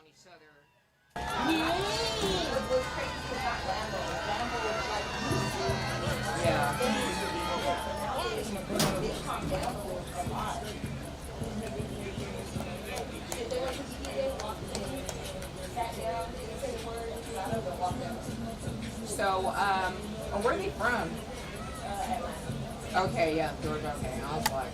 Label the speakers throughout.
Speaker 1: on each other. Yeah. So, where are they from? Okay, yeah, Georgia. Okay, I was like,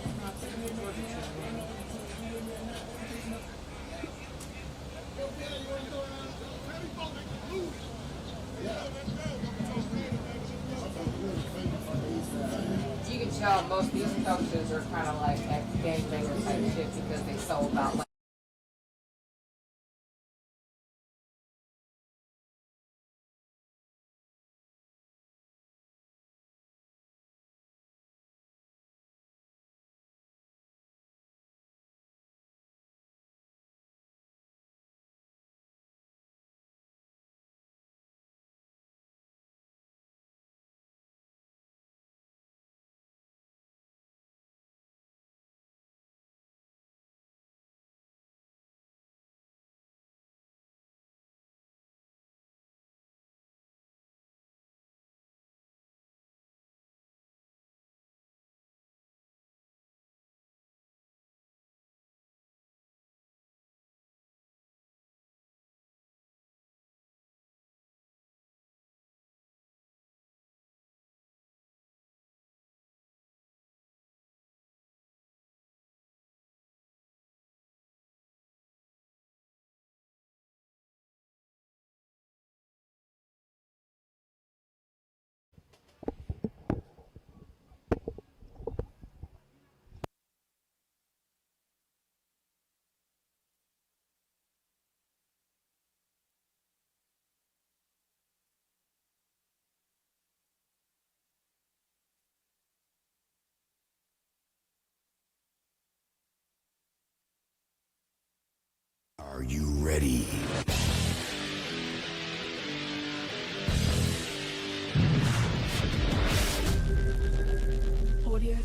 Speaker 1: you can tell most of these coaches are kind of like gangbanger type shit because they sold out. Like,
Speaker 2: Are you ready?
Speaker 3: Audio.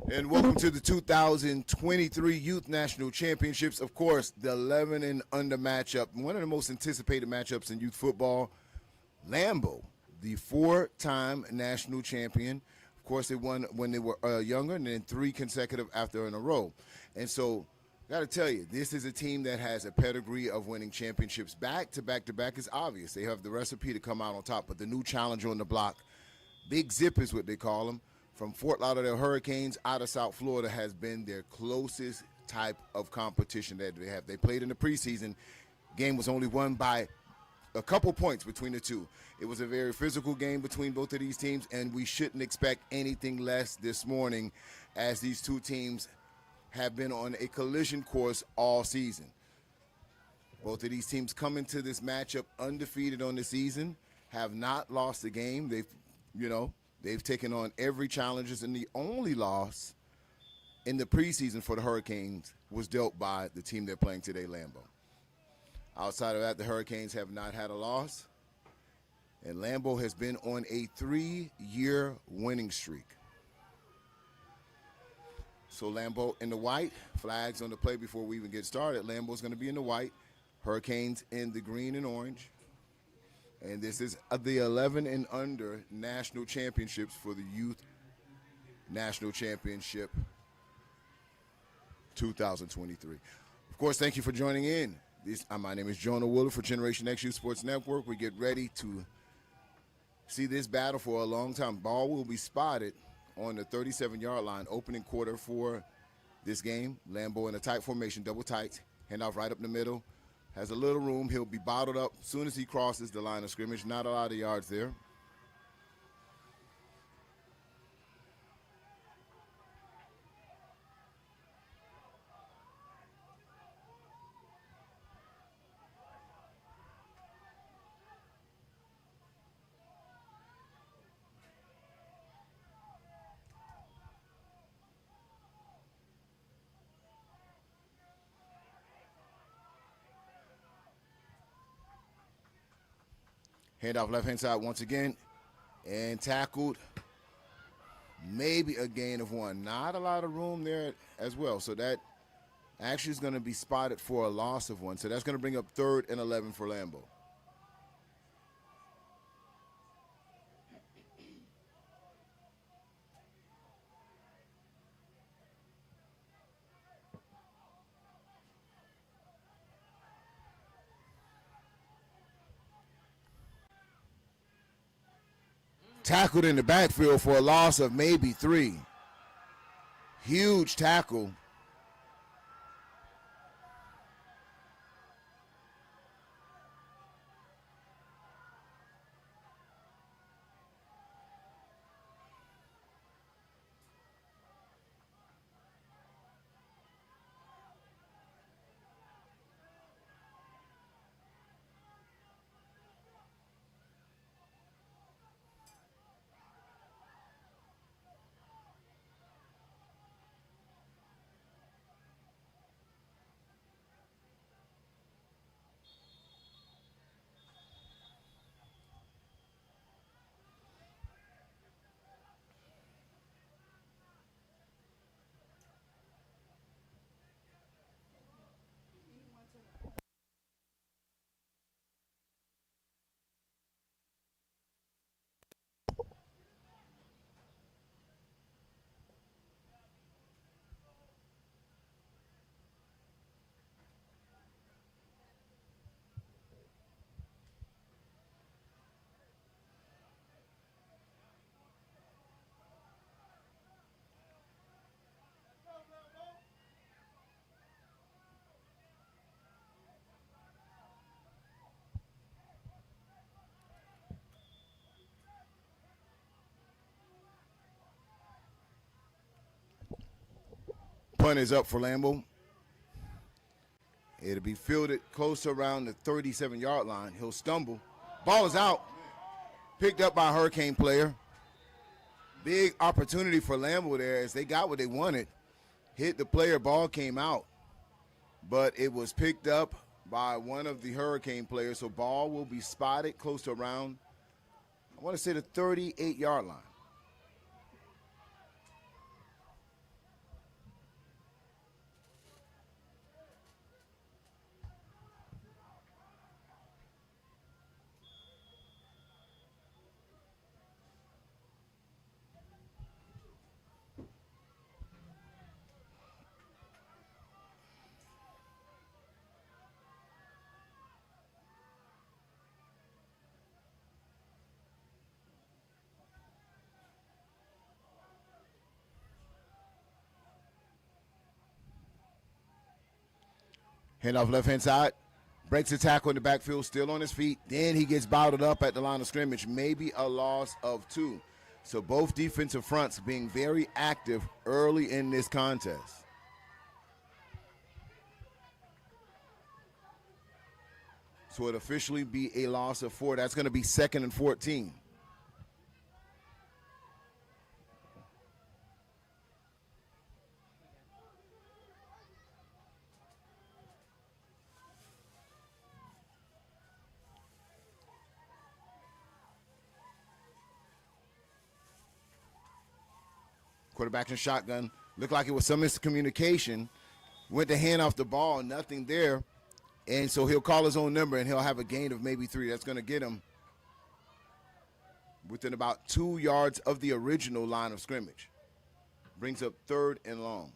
Speaker 2: And welcome to the 2023 Youth National Championships. Of course, the 11 and under matchup, one of the most anticipated matchups in youth football. Lambo, the four-time national champion. Of course, they won when they were younger, and then three consecutive after in a row. And so, got to tell you, this is a team that has a pedigree of winning championships back to back to back. Is obvious. They have the recipe to come out on top. But the new challenger on the block, Big Zip is what they call them, from Fort Lauderdale Hurricanes out of South Florida, has been their closest type of competition that they have. They played in the preseason. Game was only won by a couple points between the two. It was a very physical game between both of these teams, and we shouldn't expect anything less this morning, as these two teams have been on a collision course all season. Both of these teams come into this matchup undefeated on the season, have not lost a game. They've taken on every challengers, and the only loss in the preseason for the Hurricanes was dealt by the team they're playing today, Lambo. Outside of that, the Hurricanes have not had a loss, and Lambo has been on a 3-year winning streak. So Lambo in the white, flags on the play before we even get started. Lambo's going to be in the white, Hurricanes in the green and orange. And this is the 11 and under national championships for the Youth National Championship 2023. Of course, thank you for joining in. My name is Jonah Wooler for Generation X Youth Sports Network. We get ready to see this battle for a long time. Ball will be spotted on the 37-yard line, opening quarter for this game. Lambo in a tight formation, double tight, handoff right up the middle. Has a little room. He'll be bottled up as soon as he crosses the line of scrimmage. Not a lot of yards there. Handoff left-hand side once again, and tackled. Maybe a gain of 1. Not a lot of room there as well. So that actually is going to be spotted for a loss of 1. So that's going to bring up 3rd and 11 for Lambo. Tackled in the backfield for a loss of maybe 3. Huge tackle. Punt is up for Lambo. It'll be fielded close to around the 37-yard line. He'll stumble. Ball is out. Picked up by a Hurricane player. Big opportunity for Lambo there as they got what they wanted. Hit the player, ball came out. But it was picked up by one of the Hurricane players. So ball will be spotted close to around, I want to say, the 38-yard line. Handoff left-hand side. Breaks the tackle in the backfield, still on his feet. Then he gets bottled up at the line of scrimmage. Maybe a loss of 2. So both defensive fronts being very active early in this contest. So it'll officially be a loss of 4. That's going to be 2nd and 14. Quarterback in shotgun. Looked like it was some miscommunication. Went to hand off the ball, nothing there. And so he'll call his own number, and he'll have a gain of maybe 3. That's going to get him within about 2 yards of the original line of scrimmage. Brings up 3rd and long.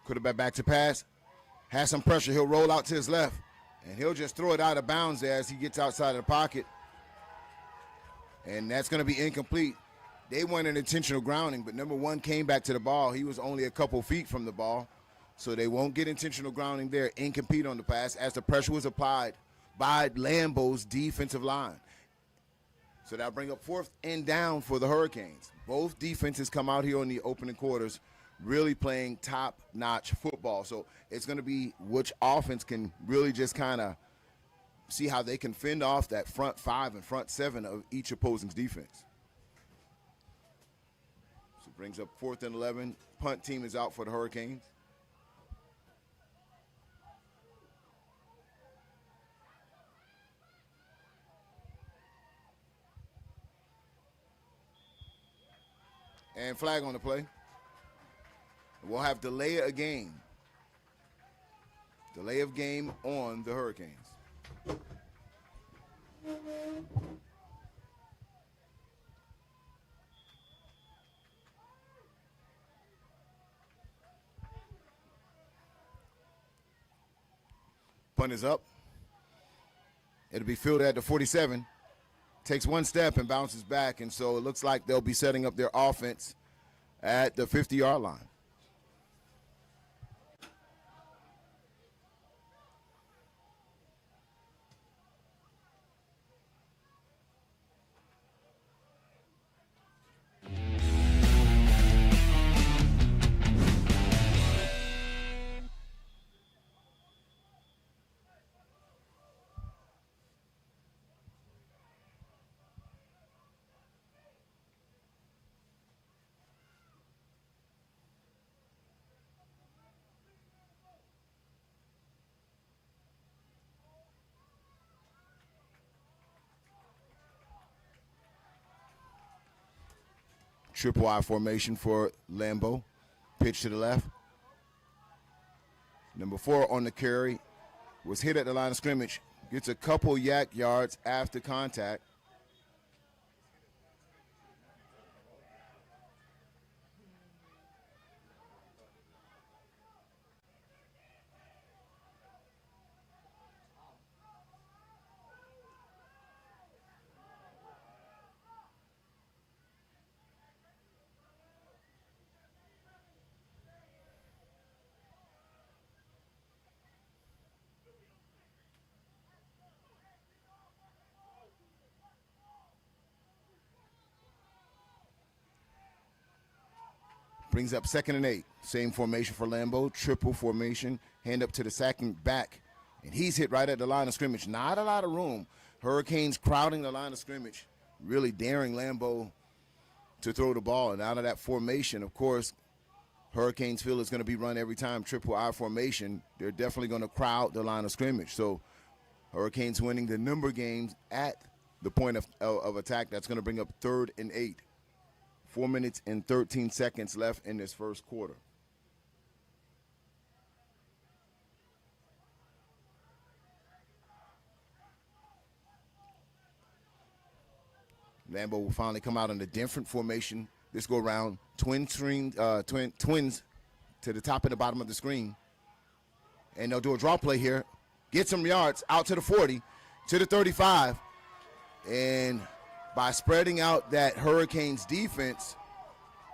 Speaker 2: Quarterback back to pass. Has some pressure. He'll roll out to his left. And he'll just throw it out of bounds there as he gets outside of the pocket. And that's going to be incomplete. They wanted intentional grounding, but number 1 came back to the ball. He was only a couple feet from the ball. So they won't get intentional grounding there. Incomplete on the pass as the pressure was applied by Lambo's defensive line. So that'll bring up 4th and down for the Hurricanes. Both defenses come out here in the opening quarters really playing top-notch football. So it's going to be which offense can really just kind of see how they can fend off that front 5 and front 7 of each opposing's defense. So it brings up 4th and 11. Punt team is out for the Hurricanes. And flag on the play. We'll have delay of game. Delay of game on the Hurricanes. Punt is up. It'll be fielded at the 47. Takes 1 step and bounces back, and so it looks like they'll be setting up their offense at the 50-yard line. Triple I formation for Lambo. Pitch to the left. Number 4 on the carry. Was hit at the line of scrimmage. Gets a couple yak yards after contact. Brings up 2nd and 8. Same formation for Lambo. Triple formation. Hand up to the sacking back. And he's hit right at the line of scrimmage. Not a lot of room. Hurricanes crowding the line of scrimmage. Really daring Lambo to throw the ball. And out of that formation, of course, Hurricanes feel it's going to be run every time. Triple I formation. They're definitely going to crowd the line of scrimmage. So Hurricanes winning the number games at the point of attack. That's going to bring up 3rd and 8. 4 minutes and 13 seconds left in this first quarter. Lambo will finally come out in a different formation. This go around twins to the top and the bottom of the screen. And they'll do a draw play here. Get some yards out to the 40, to the 35. And by spreading out that Hurricanes defense,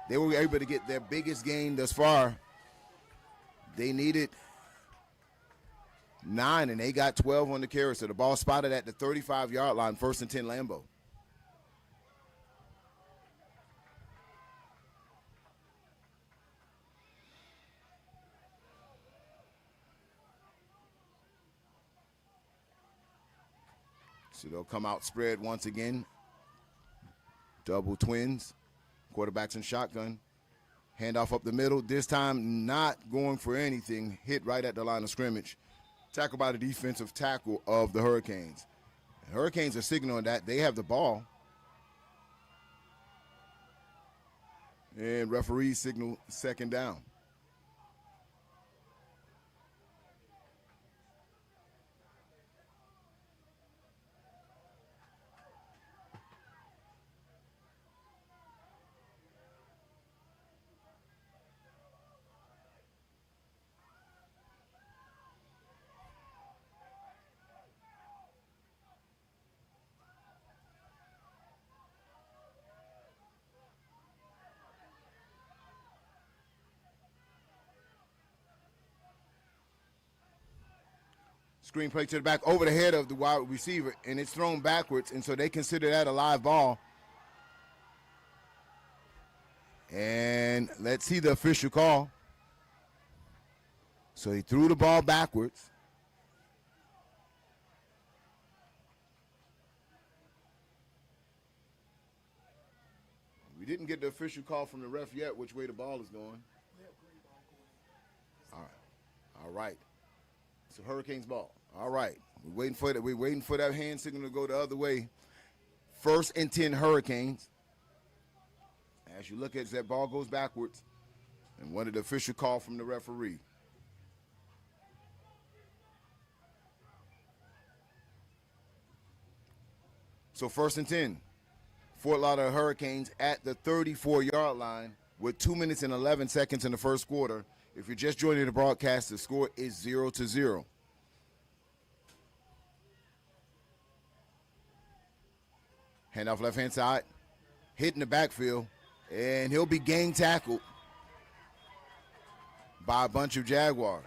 Speaker 2: they were able to get their biggest gain thus far. They needed 9, and they got 12 on the carry. So the ball spotted at the 35-yard line, 1st and 10 Lambo. So they'll come out spread once again. Double twins. Quarterbacks in shotgun. Handoff up the middle. This time not going for anything. Hit right at the line of scrimmage. Tackled by the defensive tackle of the Hurricanes. The Hurricanes are signaling that they have the ball. And referees signal second down. Screen play to the back over the head of the wide receiver, and it's thrown backwards, and so they consider that a live ball. And let's see the official call. So he threw the ball backwards. We didn't get the official call from the ref yet which way the ball is going. All right. So Hurricanes ball. All right. We're waiting for that hand signal to go the other way. 1st and 10 Hurricanes. As you look at it, that ball goes backwards. And wanted the official call from the referee. So 1st and 10. Fort Lauderdale Hurricanes at the 34-yard line with 2 minutes and 11 seconds in the first quarter. If you're just joining the broadcast, the score is 0-0. Handoff left-hand side, hitting the backfield, and he'll be gang tackled by a bunch of Jaguars.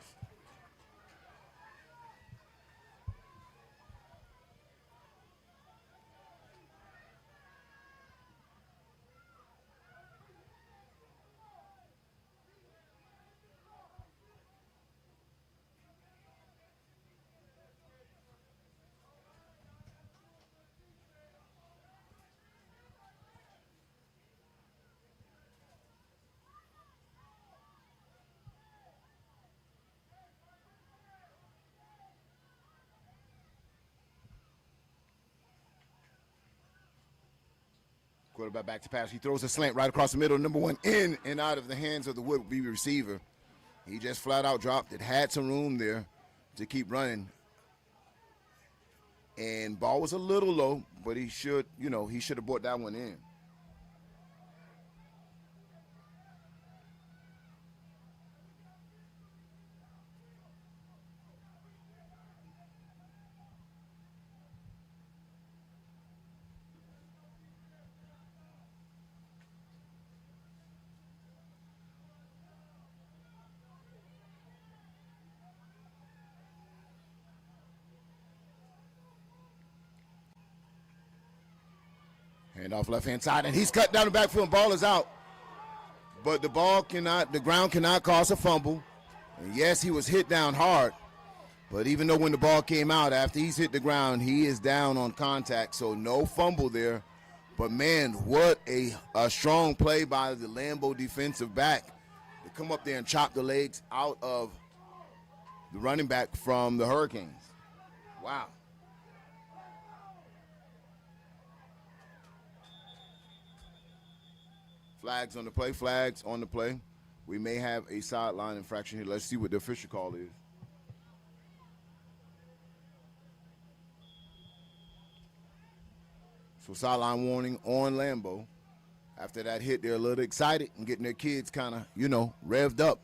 Speaker 2: Quarterback back to pass. He throws a slant right across the middle. Number 1 in and out of the hands of the would-be receiver. He just flat out dropped it. Had some room there to keep running. And ball was a little low, but he should have brought that one in. Hand off left-hand side, and he's cut down the backfield, and ball is out. But the ground cannot cause a fumble. And yes, he was hit down hard. But even though when the ball came out, after he's hit the ground, he is down on contact, so no fumble there. But, man, what a strong play by the Lambo defensive back to come up there and chop the legs out of the running back from the Hurricanes. Wow. Flags on the play. We may have a sideline infraction here. Let's see what the official call is. So sideline warning on Lambo. After that hit, they're a little excited and getting their kids kind of, revved up.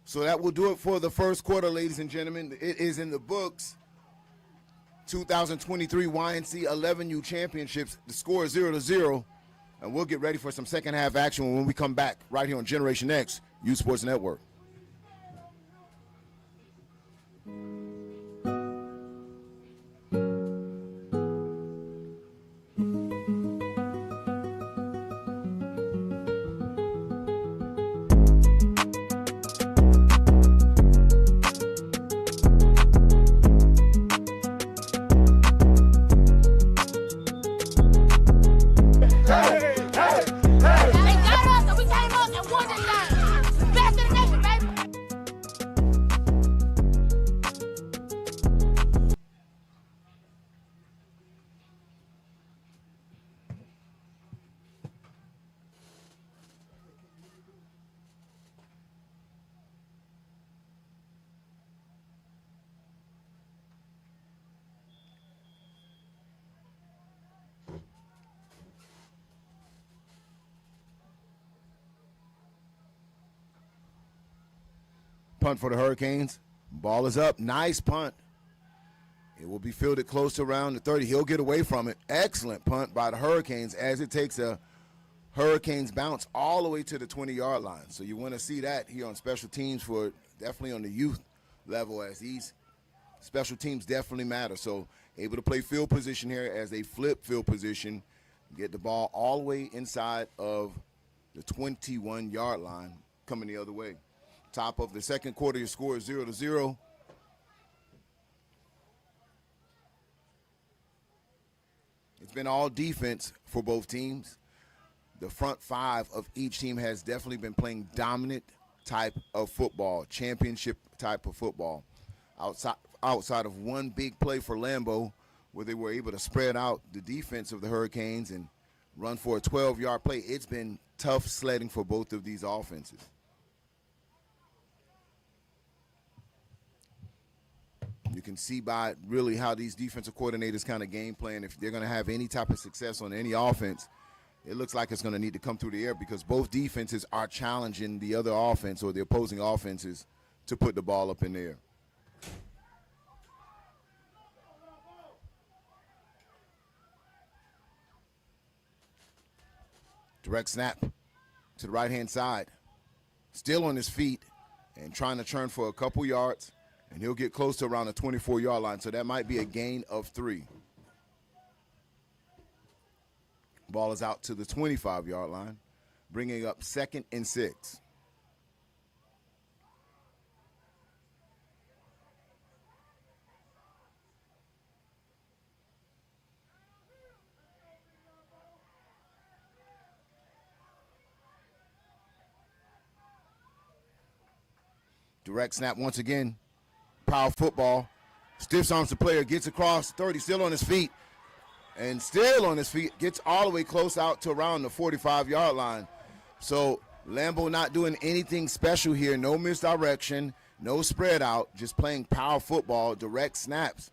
Speaker 2: So that will do it for the first quarter, ladies and gentlemen. It is in the books. 2023 YNC 11U Championships. The score is 0-0. And we'll get ready for some second half action when we come back right here on Generation X, Youth Sports Network. punt for the Hurricanes. Ball is up. Nice punt. It will be fielded close to around the 30. He'll get away from it. Excellent punt by the Hurricanes as it takes a Hurricanes bounce all the way to the 20-yard line. So you want to see that here on special teams for definitely on the youth level, as these special teams definitely matter. So able to play field position here as they flip field position, get the ball all the way inside of the 21-yard line coming the other way. Top of the second quarter, your score is 0-0. It's been all defense for both teams. The front five of each team has definitely been playing dominant type of football, championship type of football. Outside of one big play for Lambo, where they were able to spread out the defense of the Hurricanes and run for a 12-yard play, it's been tough sledding for both of these offenses. You can see by really how these defensive coordinators kind of game plan. If they're going to have any type of success on any offense, it looks like it's going to need to come through the air, because both defenses are challenging the other offense or the opposing offenses to put the ball up in the air. Direct snap to the right-hand side. Still on his feet and trying to turn for a couple yards, and he'll get close to around the 24-yard line, so that might be a gain of 3. Ball is out to the 25-yard line, bringing up 2nd and 6. Direct snap once again. Power football. Stiffs arms the player, gets across 30, still on his feet. And still on his feet, gets all the way close out to around the 45-yard line. So Lambo not doing anything special here. No misdirection, no spread out, just playing power football, direct snaps,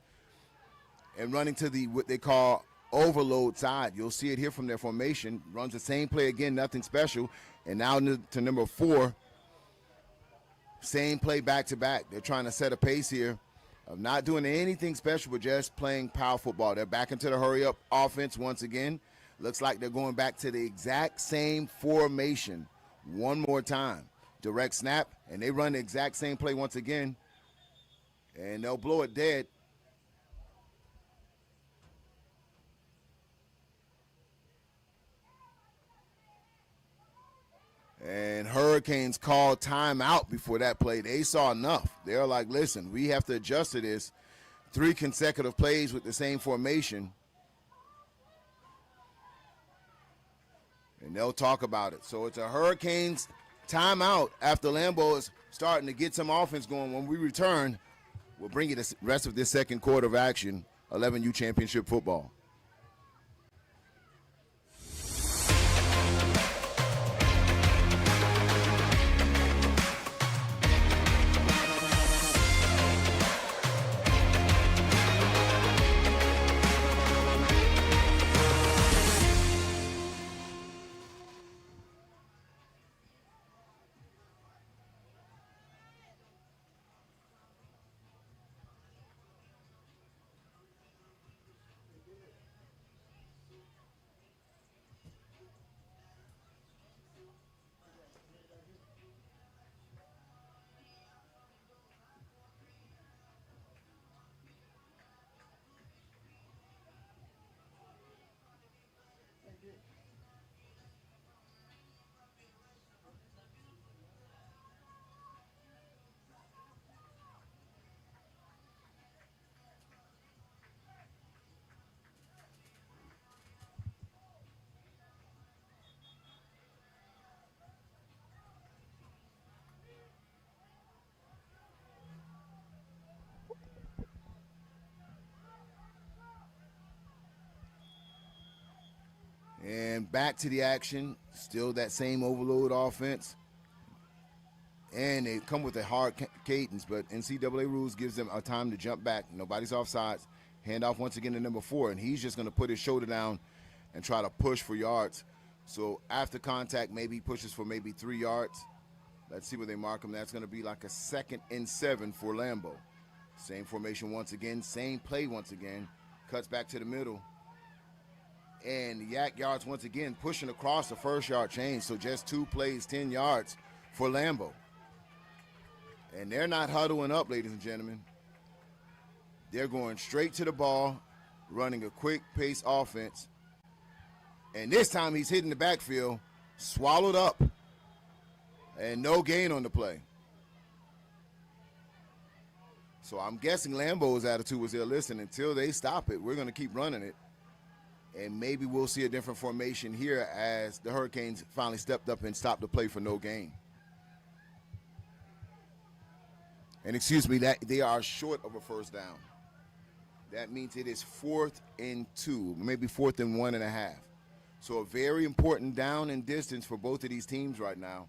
Speaker 2: and running to the what they call overload side. You'll see it here from their formation. Runs the same play again, nothing special. And now to number 4. Same play back-to-back. They're trying to set a pace here of not doing anything special, but just playing power football. They're back into the hurry-up offense once again. Looks like they're going back to the exact same formation one more time. Direct snap, and they run the exact same play once again, and they'll blow it dead. And Hurricanes called timeout before that play. They saw enough. They're like, listen, we have to adjust to this. 3 consecutive plays with the same formation. And they'll talk about it. So it's a Hurricanes timeout after Lambo is starting to get some offense going. When we return, we'll bring you the rest of this second quarter of action, 11U championship football. And back to the action. Still that same overload offense. And they come with a hard cadence, but NCAA rules gives them a time to jump back. Nobody's offsides. Handoff once again to number 4, and he's just going to put his shoulder down and try to push for yards. So after contact, maybe he pushes for maybe 3 yards. Let's see where they mark him. That's going to be like a 2nd and 7 for Lambo. Same formation once again, same play once again. Cuts back to the middle. And Yak yards once again, pushing across the first yard chain. So just 2 plays, 10 yards for Lambo. And they're not huddling up, ladies and gentlemen. They're going straight to the ball, running a quick pace offense. And this time he's hitting the backfield, swallowed up, and no gain on the play. So I'm guessing Lambo's attitude was there, listen, until they stop it, we're going to keep running it. And maybe we'll see a different formation here as the Hurricanes finally stepped up and stopped the play for no gain. And excuse me, that they are short of a first down. That means it is 4th and 2, maybe 4th and 1.5. So a very important down and distance for both of these teams right now.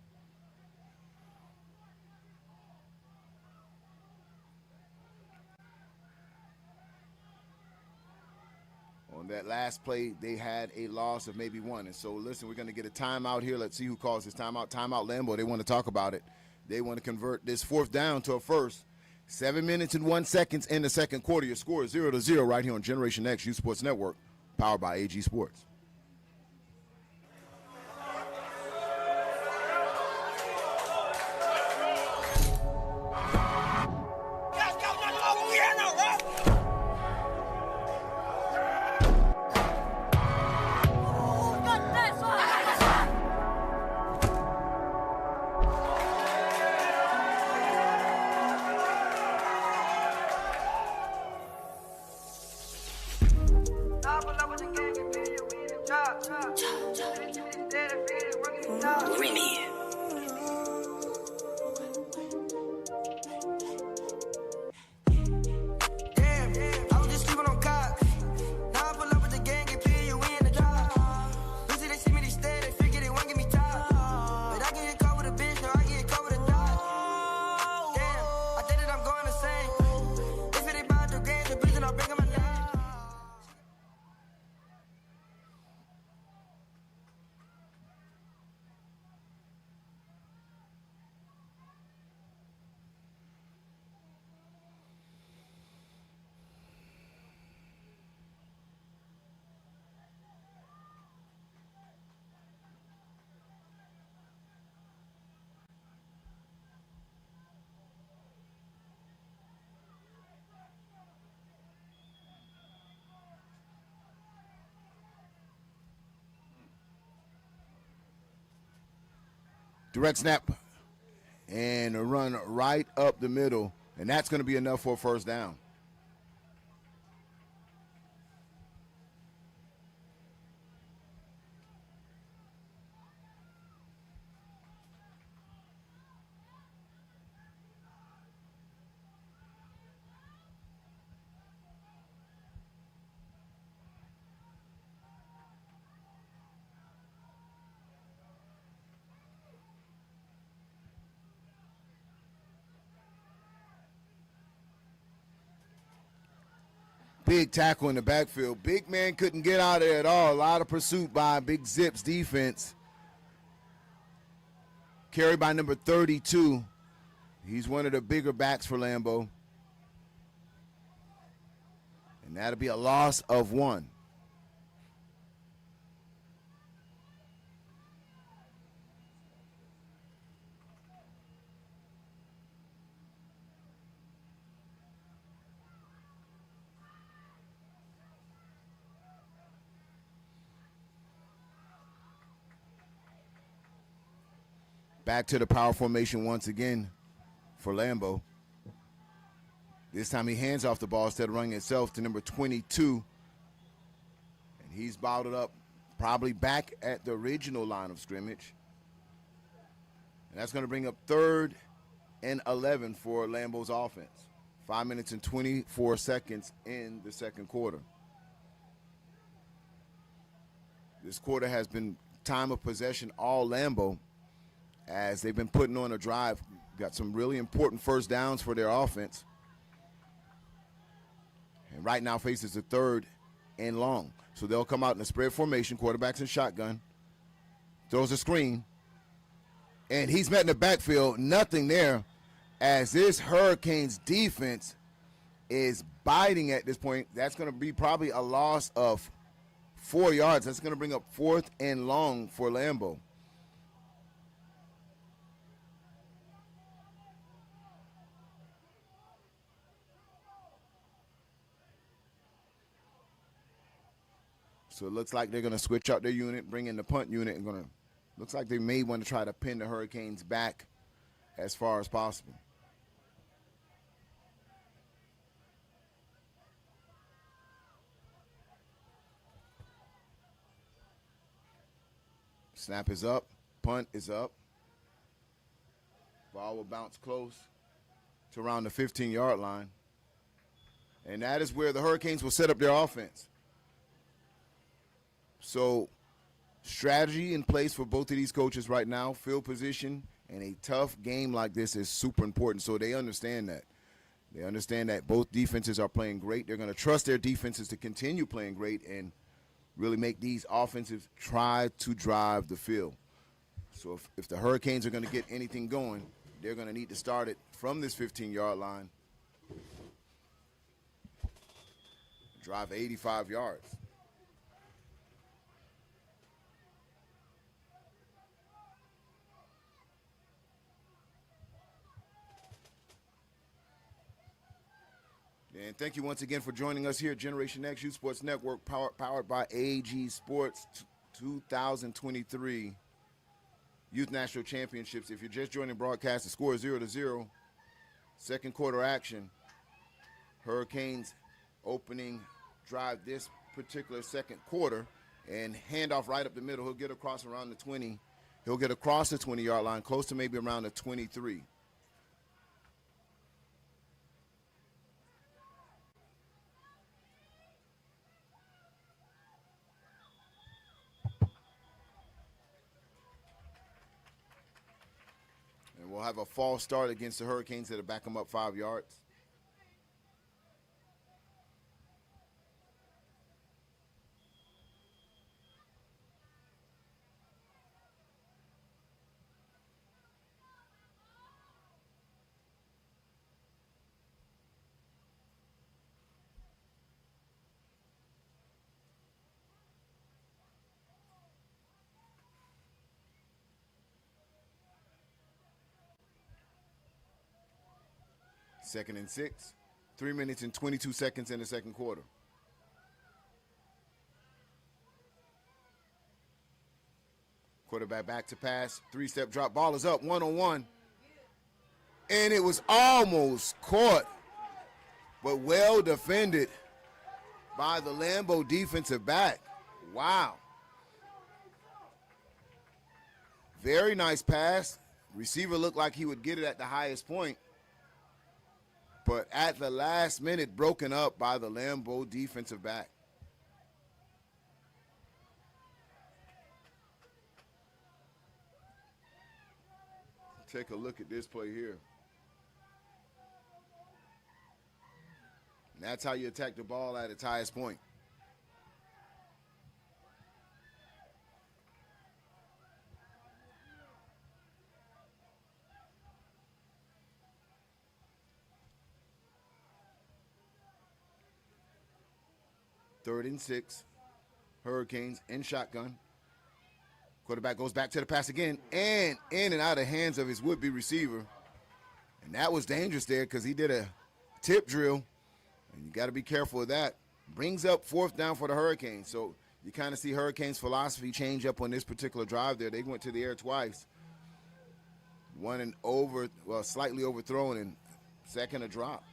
Speaker 2: On that last play, they had a loss of maybe 1. And so, listen, we're going to get a timeout here. Let's see who calls this timeout. Timeout Lambo. They want to talk about it. They want to convert this 4th down to a first. 7 minutes and 1 second in the second quarter. Your score is 0-0 right here on Generation X Youth Sports Network, powered by AG Sports. Direct snap and a run right up the middle, and that's going to be enough for a first down. Big tackle in the backfield. Big man couldn't get out of there at all. A lot of pursuit by Big Zip's defense. Carried by number 32. He's one of the bigger backs for Lambo. And that'll be a loss of 1. Back to the power formation once again for Lambo. This time he hands off the ball instead of running itself to number 22. And he's bottled up probably back at the original line of scrimmage. And that's going to bring up 3rd and 11 for Lambo's offense. 5 minutes and 24 seconds in the second quarter. This quarter has been time of possession all Lambo, as they've been putting on a drive. Got some really important first downs for their offense. And right now faces a 3rd and long. So they'll come out in a spread formation, quarterbacks in shotgun. Throws a screen. And he's met in the backfield, nothing there, as this Hurricanes defense is biting at this point. That's going to be probably a loss of 4 yards. That's going to bring up 4th and long for Lambo. So it looks like they're going to switch out their unit, bring in the punt unit, and looks like they may want to try to pin the Hurricanes back as far as possible. Snap is up, punt is up. Ball will bounce close to around the 15-yard line. And that is where the Hurricanes will set up their offense. So strategy in place for both of these coaches right now. Field position in a tough game like this is super important. So they understand that. They understand that both defenses are playing great. They're going to trust their defenses to continue playing great and really make these offensives try to drive the field. So if the Hurricanes are going to get anything going, they're going to need to start it from this 15-yard line. Drive 85 yards. And thank you once again for joining us here at Generation X Youth Sports Network, powered by AG Sports 2023 Youth National Championships. If you're just joining the broadcast, the score is 0-0. Second quarter action. Hurricanes opening drive this particular second quarter, and handoff right up the middle. He'll get across around the 20. He'll get across the 20-yard line, close to maybe around the 23. And we'll have a false start against the Hurricanes that'll back them up 5 yards. Second and 6. 3 minutes and 22 seconds in the second quarter. Quarterback back to pass. 3-step drop. Ball is up. 1-on-1. And it was almost caught, but well defended by the Lambo defensive back. Wow. Very nice pass. Receiver looked like he would get it at the highest point, but at the last minute, broken up by the Lambo defensive back. Take a look at this play here. And that's how you attack the ball at its highest point. Third and 6. Hurricanes in shotgun. Quarterback goes back to the pass again, and in and out of hands of his would-be receiver. And that was dangerous there because he did a tip drill, and you got to be careful of that. Brings up 4th down for the Hurricanes. So you kind of see Hurricanes' philosophy change up on this particular drive there. They went to the air twice. One and over, well, slightly overthrown, and second a drop.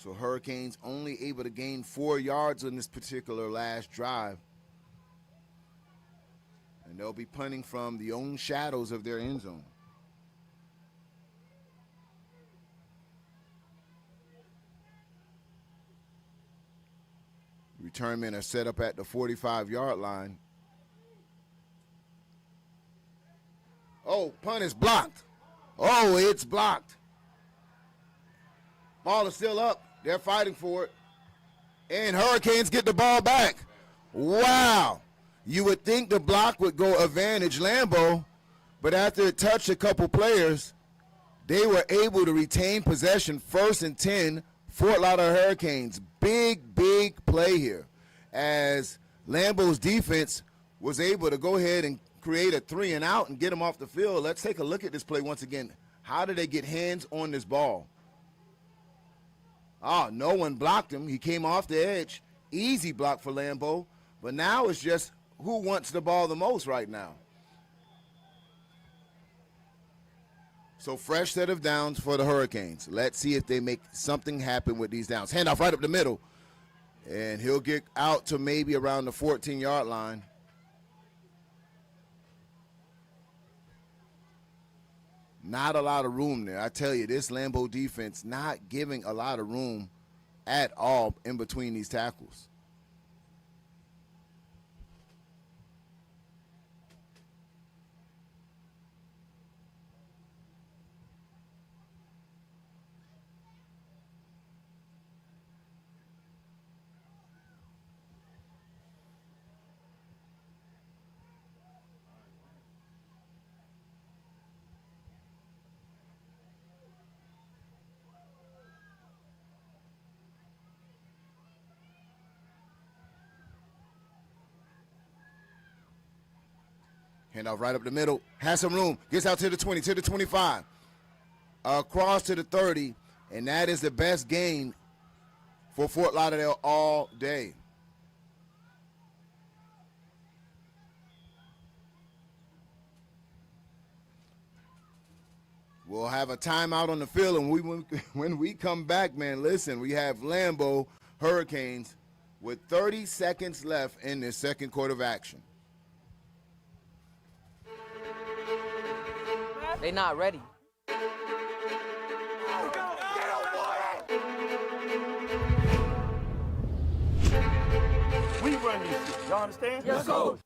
Speaker 2: So Hurricanes only able to gain 4 yards on this particular last drive. And they'll be punting from the own shadows of their end zone. Return men are set up at the 45-yard line. Oh, Punt is blocked. Oh, it's blocked. Ball is still up. They're fighting for it. And Hurricanes get the ball back. Wow. You would think the block would go advantage Lambo, but after it touched a couple players, they were able to retain possession. 1st and 10, Fort Lauderdale Hurricanes. Big, big play here as Lambo's defense was able to go ahead and create a 3 and out and get them off the field. Let's take a look at this play once again. How did they get hands on this ball? Oh, no one blocked him. He came off the edge. Easy block for Lambo. But now it's just who wants the ball the most right now. So fresh set of downs for the Hurricanes. Let's see if they make something happen with these downs. Handoff right up the middle. And he'll get out to maybe around the 14-yard line. Not a lot of room there. I tell you, this Lambo defense not giving a lot of room at all in between these tackles. Handoff right up the middle. Has some room. Gets out to the 20, to the 25. Across to the 30. And that is the best gain for Fort Lauderdale all day. We'll have a timeout on the field, and when we come back, man, listen, we have Lambo Hurricanes with 30 seconds left in this second quarter of action.
Speaker 3: They not ready.
Speaker 4: We run this shit. Y'all understand?
Speaker 3: Yes, sir.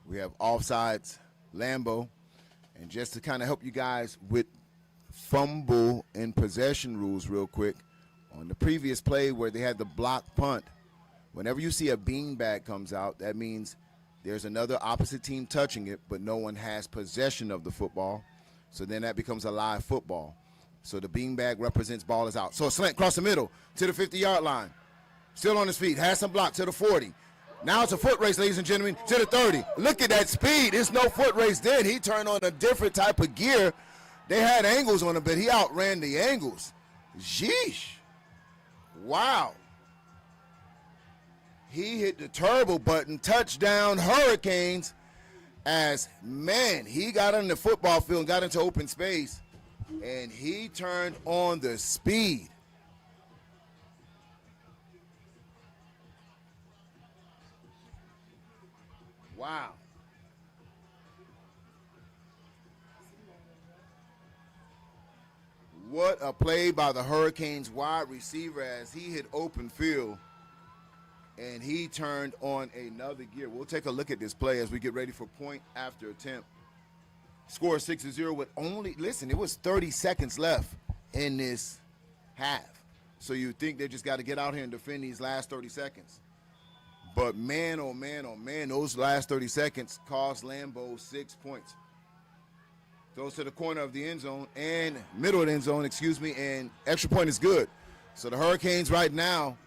Speaker 2: We have offsides, Lambo. And just to kind of help you guys with fumble and possession rules real quick, on the previous play where they had the block punt, whenever you see a beanbag comes out, that means there's another opposite team touching it, but no one has possession of the football. So then that becomes a live football. So the beanbag represents ball is out. So a slant across the middle to the 50-yard line. Still on his feet, has some block to the 40. Now it's a foot race, ladies and gentlemen, to the 30. Look at that speed. It's no foot race then. He turned on a different type of gear. They had angles on him, but he outran the angles. Sheesh. Wow. He hit the turbo button. Touchdown Hurricanes. As, man, he got on the football field and got into open space, and he turned on the speed. Wow. What a play by the Hurricanes wide receiver as he hit open field and he turned on another gear. We'll take a look at this play as we get ready for point after attempt. Score 6-0 with only, listen, it was 30 seconds left in this half. So you think they just got to get out here and defend these last 30 seconds. But man, oh man, oh man, those last 30 seconds cost Lambo 6 points. Goes to the corner of the end zone and middle of the end zone, and extra point is good. So the Hurricanes right now,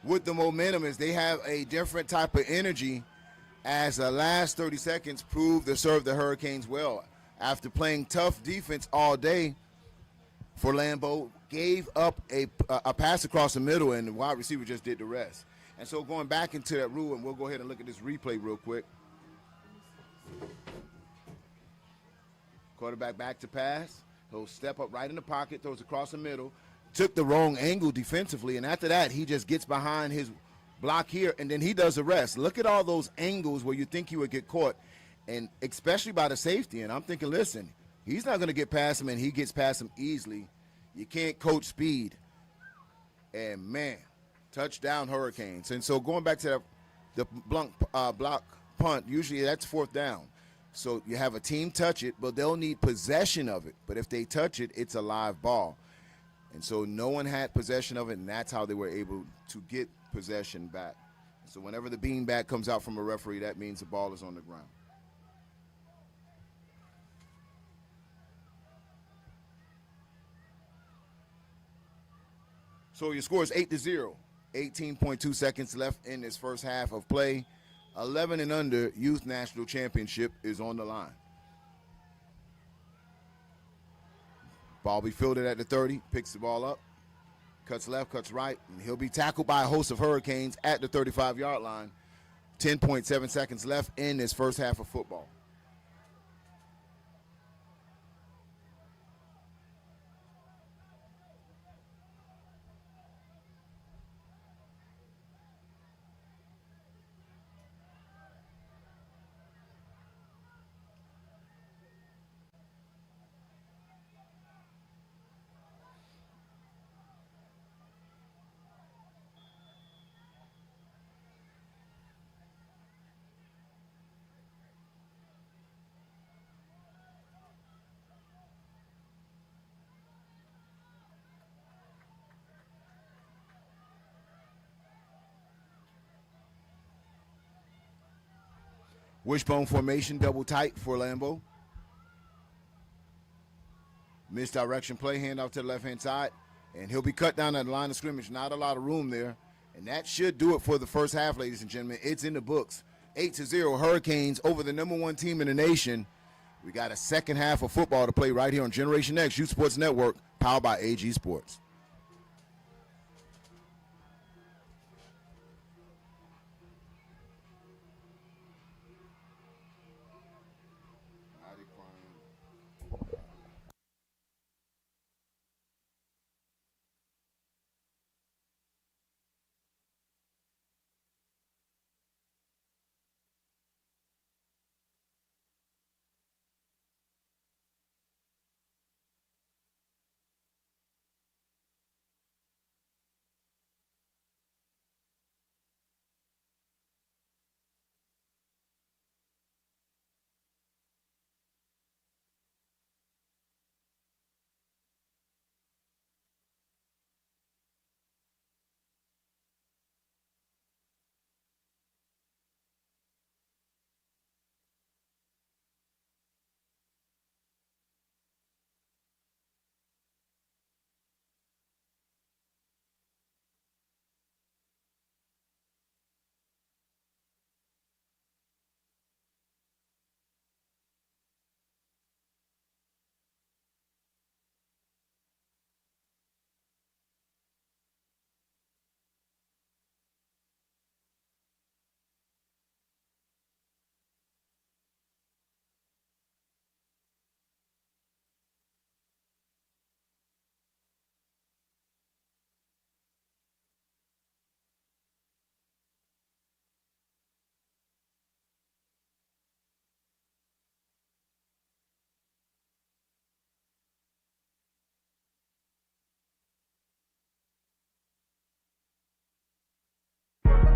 Speaker 2: with the momentum, is they have a different type of energy as the last 30 seconds proved to serve the Hurricanes well. After playing tough defense all day for Lambo, gave up a pass across the middle, and the wide receiver just did the rest. And so going back into that rule, and we'll go ahead and look at this replay real quick. Quarterback back to pass. He'll step up right in the pocket, throws across the middle, took the wrong angle defensively, and after that, he just gets behind his block here, and then he does the rest. Look at all those angles where you think he would get caught, and especially by the safety. And I'm thinking, listen, he's not going to get past him, and he gets past him easily. You can't coach speed. And, man, touchdown Hurricanes. And so going back to the block punt, usually that's fourth down. So you have a team touch it, but they'll need possession of it. But if they touch it, it's a live ball. And so no one had possession of it, and that's how they were able to get possession back. So whenever the beanbag comes out from a referee, that means the ball is on the ground. So your score is 8-0. 18.2 seconds left in this first half of play. 11 and under Youth National Championship is on the line. Ball be fielded at the 30, picks the ball up, cuts left, cuts right, and he'll be tackled by a host of Hurricanes at the 35-yard line. 10.7 seconds left in this first half of football. Wishbone formation, double tight for Lambo. Misdirection play, handoff to the left-hand side, and he'll be cut down at the line of scrimmage. Not a lot of room there, and that should do it for the first half, ladies and gentlemen. It's in the books. 8-0 Hurricanes over the #1 team in the nation. We got a second half of football to play right here on Generation X Youth Sports Network, powered by AG Sports.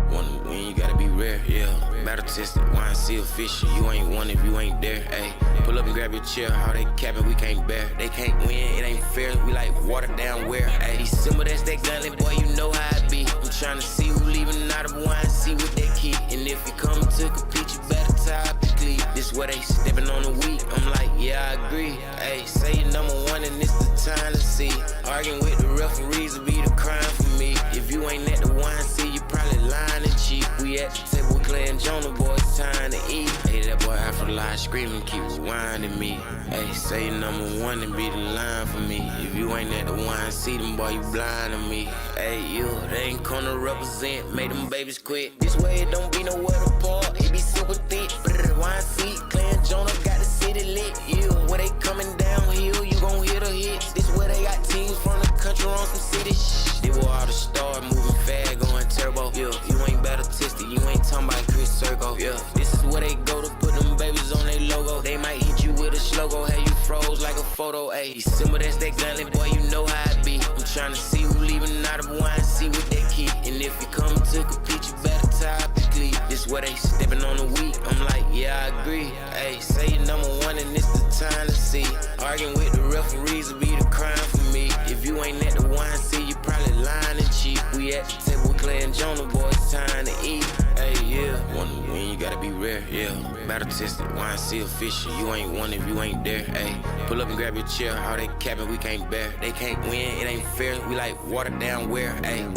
Speaker 3: When you gotta be rare, yeah. Battle tested, wine seal fishing. You ain't one if you ain't there, ayy. Pull up and grab your chair, how they capping, we can't bear. They can't win, it ain't fair, we like water down where, ayy. December, that's that gunlet, boy, you know how it be. I'm tryna see who leaving out of wine, see what they keep. And if you come to compete, you better tie up your cleat. This where they stepping on the week, I'm like, yeah, I agree. Ayy, say you're #1 and it's the time to see. Arguing with the referees will be the crime for me. If you ain't at the wine, see, you probably lying and cheap. We at the table with Clay and Jonah, boys. time to eat. Hey, that boy out for life screaming, keep rewinding me. Hey, say number one and be the line for me. If you ain't at the wine, see them boy, you blind to me. Hey, you, they ain't come to represent, make them babies quit. This way it don't be nowhere to park, it be super thick. Wine seat, Clan Jonah got the city lit. Yeah, where they coming downhill, you gon' hear the hits. This where they got teams from the country on some city shit. They were all the stars moving fast, going turbo. Yeah, you ain't battle tested, you ain't talking about Chris Circo. Yeah, this is where they go to put them babies on their logo. They might hit you with a slogo, have you froze like a photo. Ayy, December, that's that gunly, boy, you know how it be. I'm trying to see who leaving out of wine, see what they keep. And if you come to compete, you better tie up your cleat. This where they stepping on the week, I'm like, yeah, I agree. Ayy, say you're number one and it's the time to see. Arguing with the referees will be the crime for me. If you ain't at the wine, see, you probably lying and cheap. We at the table with Clay and Jonah, boy, it's time to eat. Ayy, yeah, wanna win, you gotta be rare, yeah. Battle tested, wine seal official. You ain't one if you ain't there, ayy. Pull up and grab your chair, all they capping, we can't bear. They can't win, it ain't fair, we like water down where, ayy.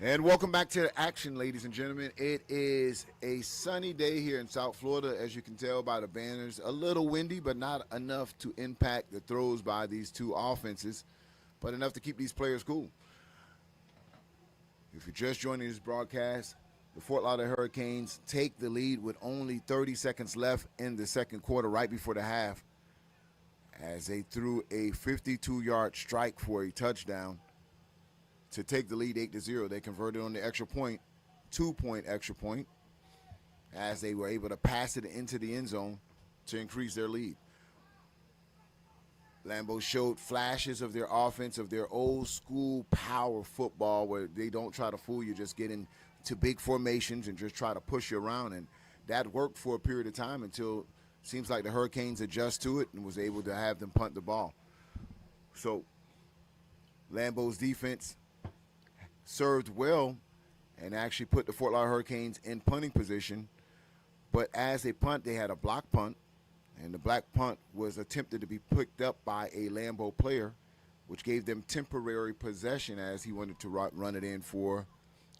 Speaker 2: And welcome back to the action, ladies and gentlemen. It is a sunny day here in South Florida, as you can tell by the banners. A little windy, but not enough to impact the throws by these two offenses, but enough to keep these players cool. If you're just joining this broadcast, the Fort Lauderdale Hurricanes take the lead with only 30 seconds left in the second quarter, right before the half, as they threw a 52-yard strike for a touchdown to take the lead 8-0. They converted on the extra point, 2-point extra point, as they were able to pass it into the end zone to increase their lead. Lambo showed flashes of their offense, of their old school power football, where they don't try to fool you, just get into big formations and just try to push you around. And that worked for a period of time until it seems like the Hurricanes adjust to it and was able to have them punt the ball. So Lambo's defense served well and actually put the Fort Lauderdale Hurricanes in punting position. But as they punt, they had a block punt, and the black punt was attempted to be picked up by a Lambo player, which gave them temporary possession as he wanted to run it in for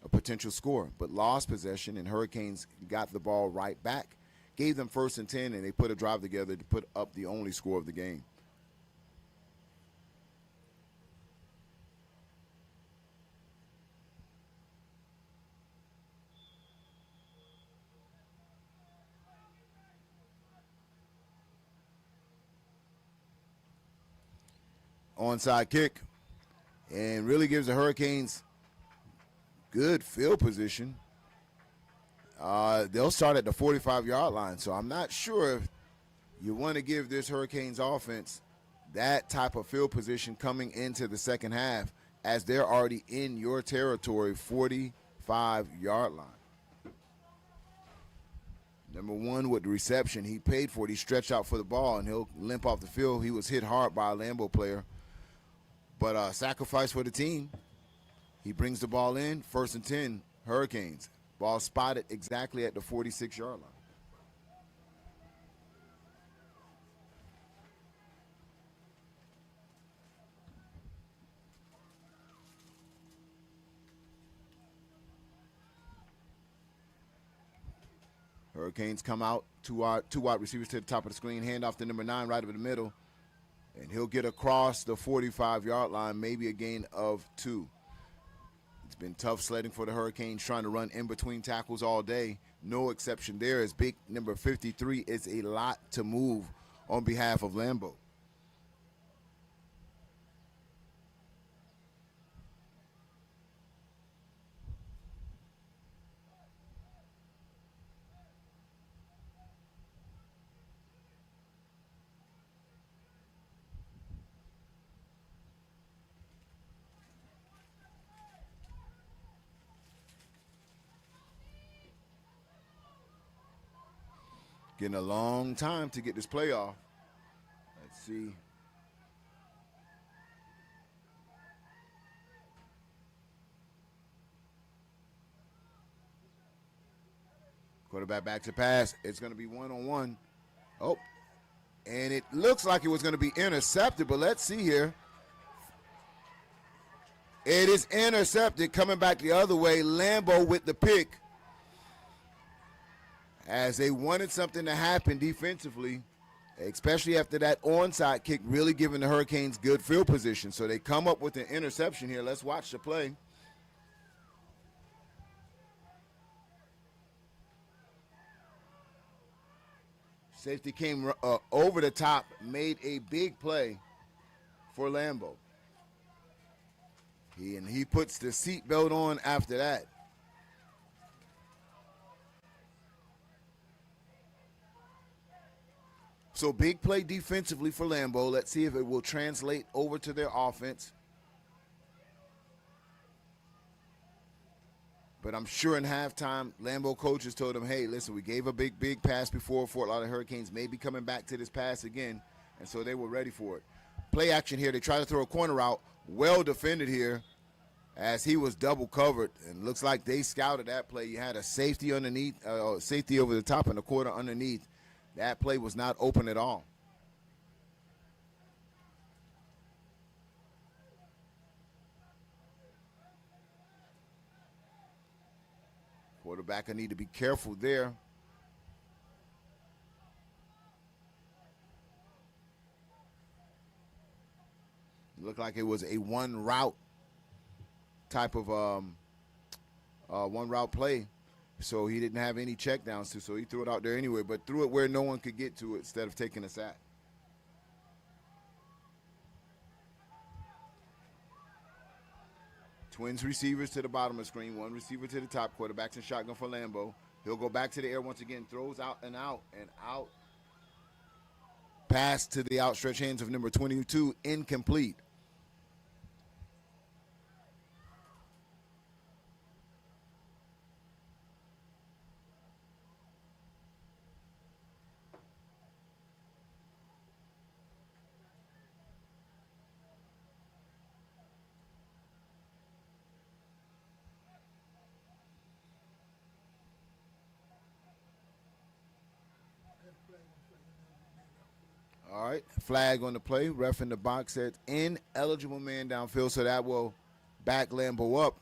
Speaker 2: a potential score, but lost possession, and Hurricanes got the ball right back, gave them 1st and 10, and they put a drive together to put up the only score of the game. Onside kick, and really gives the Hurricanes good field position. They'll start at the 45-yard line, so I'm not sure if you want to give this Hurricanes offense that type of field position coming into the second half, as they're already in your territory, 45-yard line. Number one with the reception, he paid for it. He stretched out for the ball, and he'll limp off the field. He was hit hard by a Lambo player, but sacrifice for the team. He brings the ball in, 1st and 10, Hurricanes. Ball spotted exactly at the 46-yard line. Hurricanes come out, two wide receivers to the top of the screen, hand off to number 9 right over the middle, and he'll get across the 45-yard line, maybe a gain of 2. It's been tough sledding for the Hurricanes, trying to run in between tackles all day. No exception there, as big number 53 is a lot to move on behalf of Lambo. Getting a long time to get this play off. Let's see. Quarterback back to pass. It's going to be one-on-one. Oh, and it looks like it was going to be intercepted, but let's see here. It is intercepted, coming back the other way. Lambo with the pick, as they wanted something to happen defensively, especially after that onside kick, really giving the Hurricanes good field position. So they come up with an interception here. Let's watch the play. Safety came over the top, made a big play for Lambo. He puts the seatbelt on after that. So big play defensively for Lambo. Let's see if it will translate over to their offense. But I'm sure in halftime, Lambo coaches told him, hey, listen, we gave a big pass before. Fort Lauderdale Hurricanes may be coming back to this pass again. And so they were ready for it. Play action here. They try to throw a corner out. Well defended here, as he was double covered. And looks like they scouted that play. You had a safety underneath, safety over the top and a quarter underneath. That play was not open at all. Quarterback, I need to be careful there. It looked like it was a one route type of one route play. So he didn't have any checkdowns so he threw it out there anyway, but threw it where no one could get to it instead of taking a sack. Twins receivers to the bottom of the screen, one receiver to the top. Quarterback's in shotgun for Lambo. He'll go back to the air once again, throws out and out and out. Pass to the outstretched hands of number 22, incomplete. All right, flag on the play. Ref in the box says ineligible man downfield, so that will back Lambo up.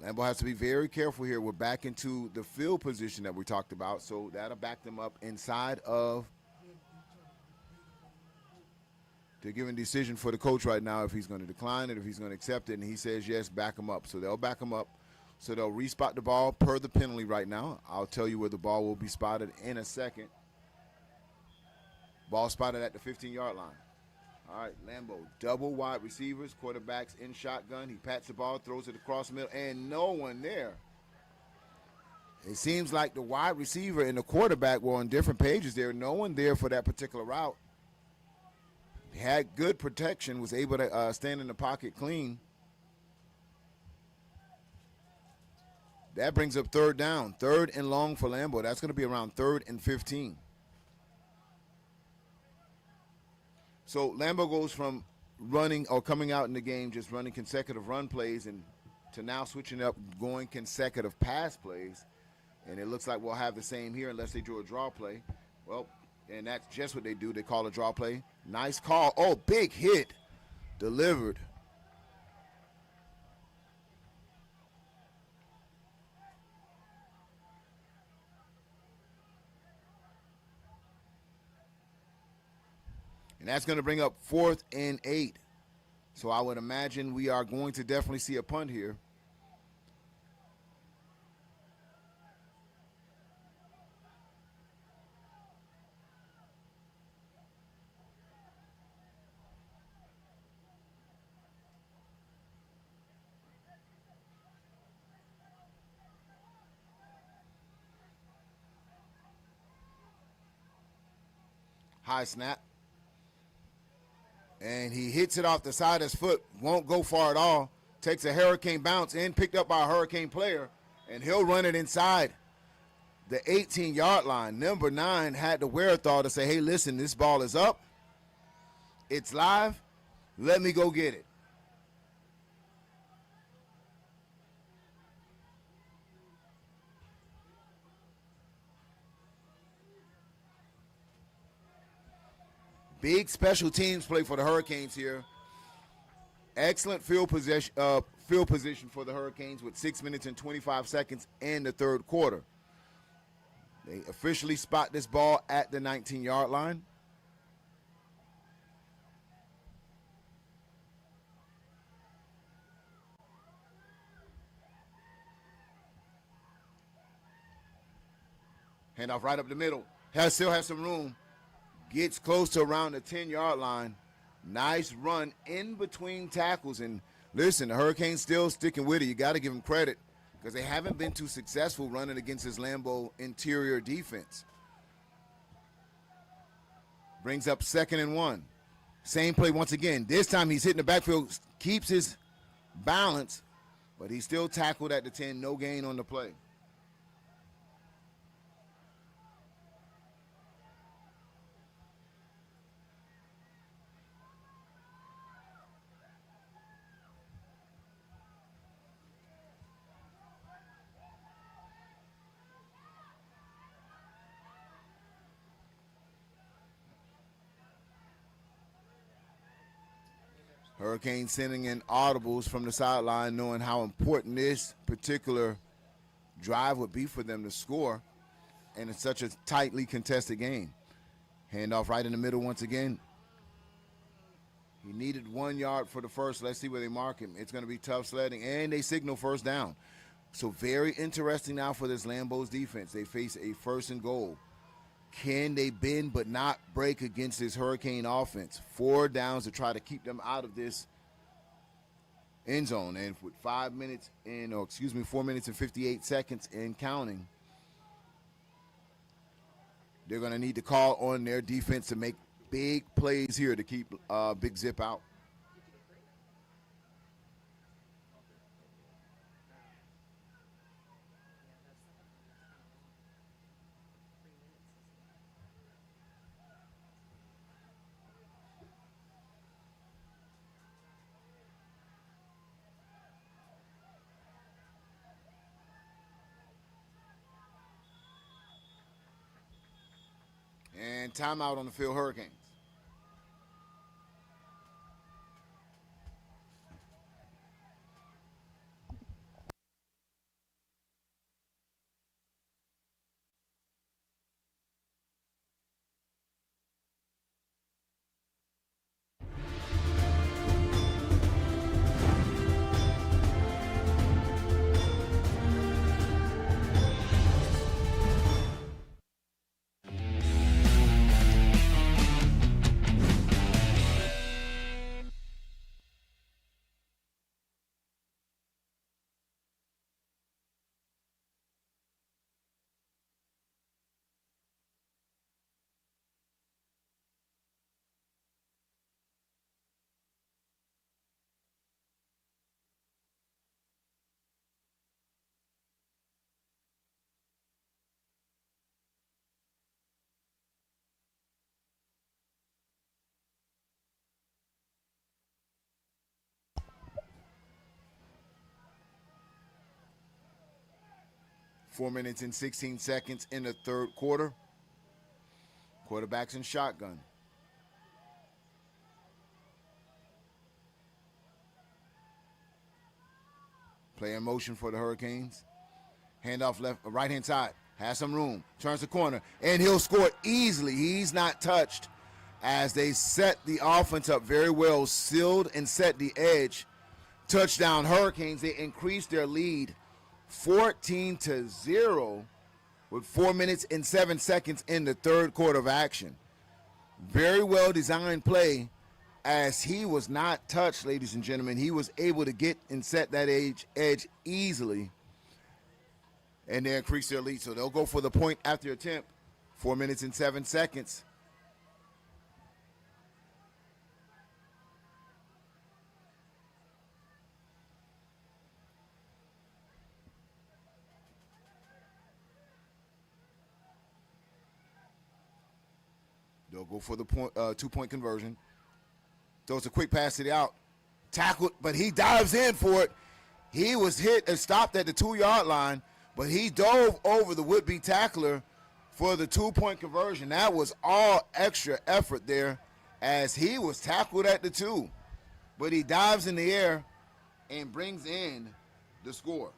Speaker 2: Lambo has to be very careful here. We're back into the field position that we talked about, so that'll back them up inside of the given decision for the coach right now if he's going to decline it, if he's going to accept it, and he says yes, back him up. So they'll back him up. So they'll respot the ball per the penalty right now. I'll tell you where the ball will be spotted in a second. Ball spotted at the 15-yard line. All right, Lambo, double wide receivers, quarterbacks in shotgun. He pats the ball, throws it across the middle, and no one there. It seems like the wide receiver and the quarterback were on different pages there. No one there for that particular route. He had good protection, was able to stand in the pocket clean. That brings up third down. Third and long for Lambo. That's going to be around 3rd and 15. So Lambo goes from running or coming out in the game just running consecutive run plays and to now switching up, going consecutive pass plays. And it looks like we'll have the same here unless they do a draw play. Well, and that's just what they do. They call a draw play. Nice call. Oh, big hit. Delivered. And that's going to bring up 4th and 8. So I would imagine we are going to definitely see a punt here. High snap. And he hits it off the side of his foot. Won't go far at all. Takes a hurricane bounce in, picked up by a Hurricane player, and he'll run it inside the 18-yard line. Number 9 had the wherewithal to say, hey, listen, this ball is up. It's live. Let me go get it. Big special teams play for the Hurricanes here. Excellent field position for the Hurricanes with 6 minutes and 25 seconds in the third quarter. They officially spot this ball at the 19-yard line. Handoff right up the middle. Still has some room. Gets close to around the 10-yard line. Nice run in between tackles. And listen, the Hurricanes still sticking with it. You got to give them credit because they haven't been too successful running against this Lambo interior defense. Brings up 2nd and 1. Same play once again. This time he's hitting the backfield, keeps his balance, but he's still tackled at the 10. No gain on the play. Hurricanes sending in audibles from the sideline, knowing how important this particular drive would be for them to score, and it's such a tightly contested game. Handoff right in the middle once again. He needed 1 yard for the first. Let's see where they mark him. It's going to be tough sledding, and they signal first down. So very interesting now for this Lambeau's defense. They face a 1st and goal. Can they bend but not break against this Hurricane offense? 4 downs to try to keep them out of this end zone. And with 4 minutes and 58 seconds and counting, they're going to need to call on their defense to make big plays here to keep Big Zip out. And timeout on the field, Hurricanes. Four minutes and 16 seconds in the third quarter. Quarterbacks in shotgun. Play in motion for the Hurricanes. Handoff left, right-hand side. Has some room. Turns the corner. And he'll score easily. He's not touched as they set the offense up very well. Sealed and set the edge. Touchdown Hurricanes. They increased their lead 14-0 with 4 minutes and 7 seconds in the third quarter of action. Very well designed play as he was not touched, ladies and gentlemen. He was able to get and set that edge easily, and they increase their lead. So they'll go for the point after attempt. 4 minutes and 7 seconds. They'll go for the point, 2-point conversion. Throws a quick pass to the out. Tackled, but he dives in for it. He was hit and stopped at the 2-yard line, but he dove over the would-be tackler for the 2-point conversion. That was all extra effort there as he was tackled at the 2. But he dives in the air and brings in the score.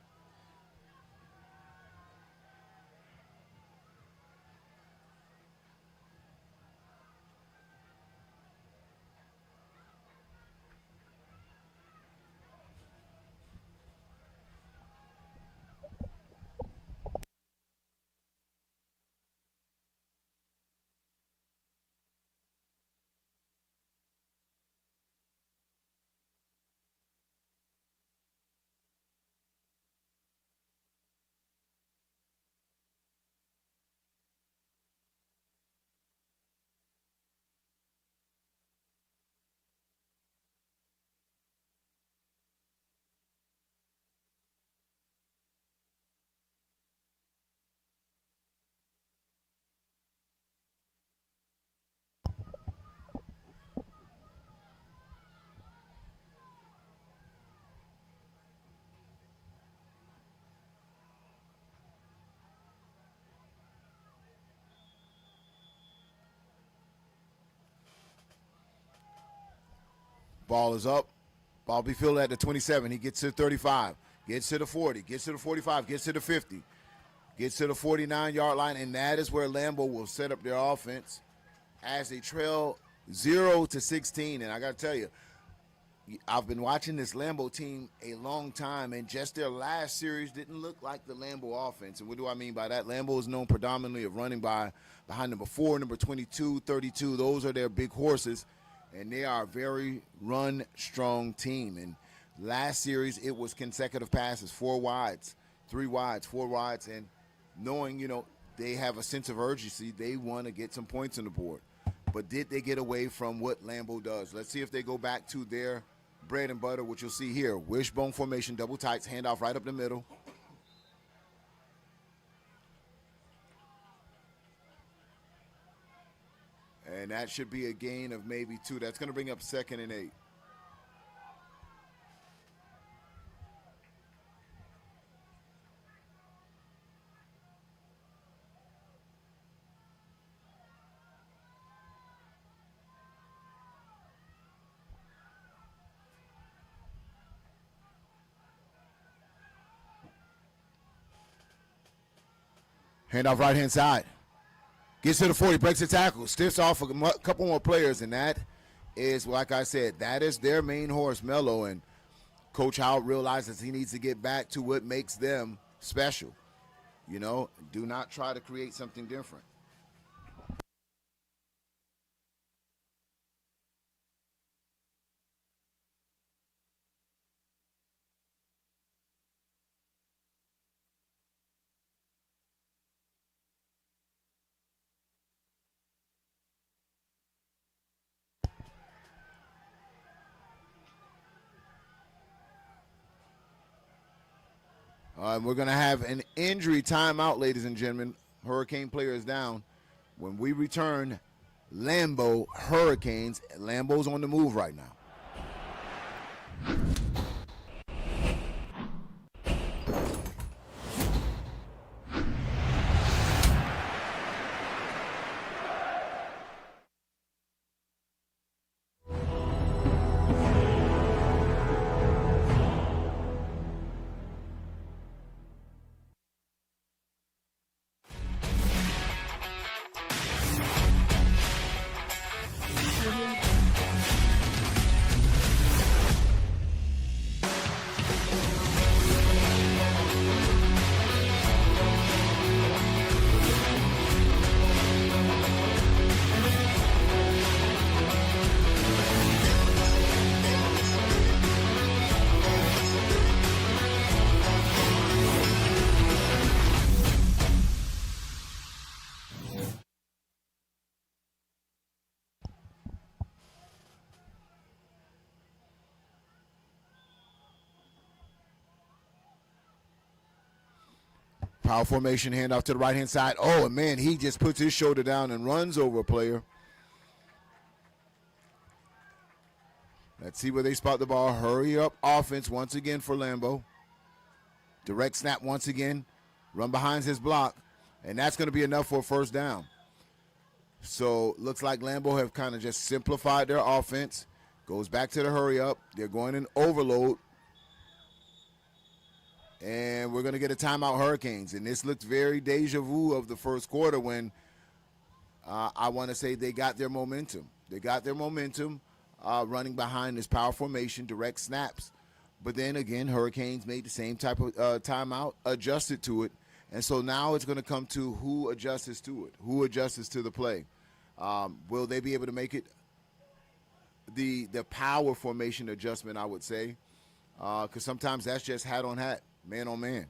Speaker 2: Ball is up. Ball be fielded at the 27. He gets to 35. Gets to the 40, gets to the 45, gets to the 50, gets to the 49-yard line, and that is where Lambo will set up their offense as they trail 0-16. And I got to tell you, I've been watching this Lambo team a long time, and just their last series didn't look like the Lambo offense. And what do I mean by that? Lambo is known predominantly of running behind number 4, number 22, 32. Those are their big horses, and they are a very run-strong team. And last series, it was consecutive passes, 4 wides, 3 wides, 4 wides, and knowing, they have a sense of urgency. They want to get some points on the board. But did they get away from what Lambo does? Let's see if they go back to their bread and butter, which you'll see here. Wishbone formation, double tights, handoff right up the middle. And that should be a gain of maybe 2. That's going to bring up 2nd and 8. Handoff right-hand side. Gets to the 40, breaks the tackle, stiffs off a couple more players, and that is, like I said, that is their main horse, Melo, and Coach Howard realizes he needs to get back to what makes them special. Do not try to create something different. We're going to have an injury timeout, ladies and gentlemen. Hurricane player is down. When we return, Lambo Hurricanes. Lambo's on the move right now. Power formation, handoff to the right-hand side. Oh, and man, he just puts his shoulder down and runs over a player. Let's see where they spot the ball. Hurry up offense once again for Lambo. Direct snap once again. Run behind his block. And that's going to be enough for a first down. So looks like Lambo have kind of just simplified their offense. Goes back to the hurry up. They're going in overload. And we're going to get a timeout, Hurricanes. And this looks very deja vu of the first quarter when I want to say they got their momentum. They got their momentum running behind this power formation, direct snaps. But then again, Hurricanes made the same type of timeout, adjusted to it. And so now it's going to come to who adjusts to it, who adjusts to the play. Will they be able to make it? The power formation adjustment, I would say, because sometimes that's just hat on hat. Man on man.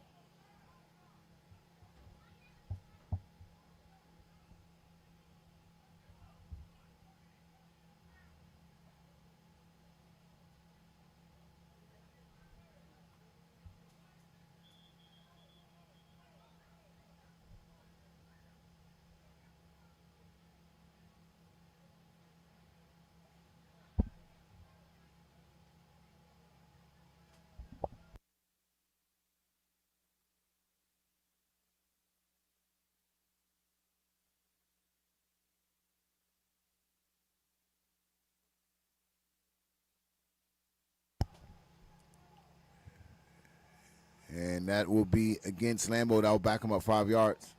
Speaker 2: And that will be against Lambo. That will back him up 5 yards.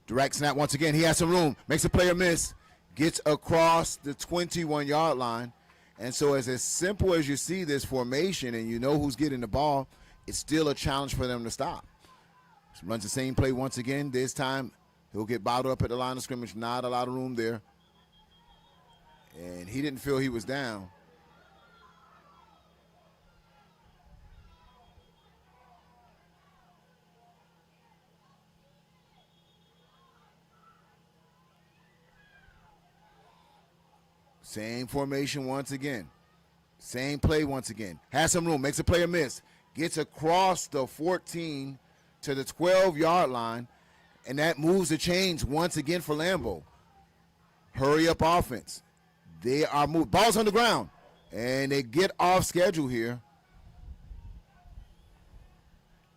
Speaker 2: Direct snap once again. He has some room. Makes a player miss. Gets across the 21-yard line. And so as simple as you see this formation and you know who's getting the ball, it's still a challenge for them to stop. Runs the same play once again. This time he'll get bottled up at the line of scrimmage. Not a lot of room there. And he didn't feel he was down. Same formation once again. Same play once again. Has some room. Makes a player miss. Gets across the 14 to the 12-yard line. And that moves the chains once again for Lambo. Hurry up offense. They are moved. Ball's on the ground. And they get off schedule here.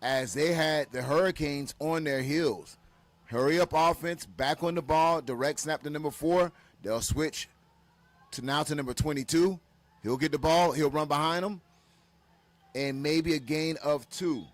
Speaker 2: As they had the Hurricanes on their heels. Hurry up offense. Back on the ball. Direct snap to number 4. They'll switch to number 22. He'll get the ball. He'll run behind him. And maybe a gain of 2.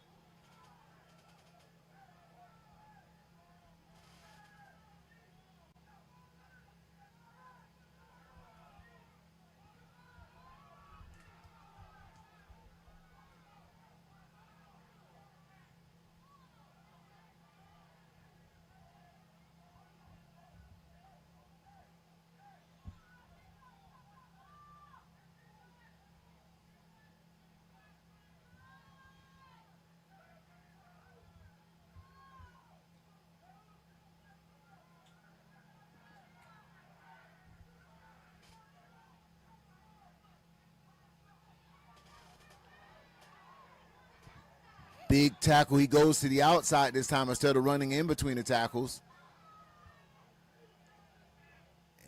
Speaker 2: Big tackle. He goes to the outside this time instead of running in between the tackles.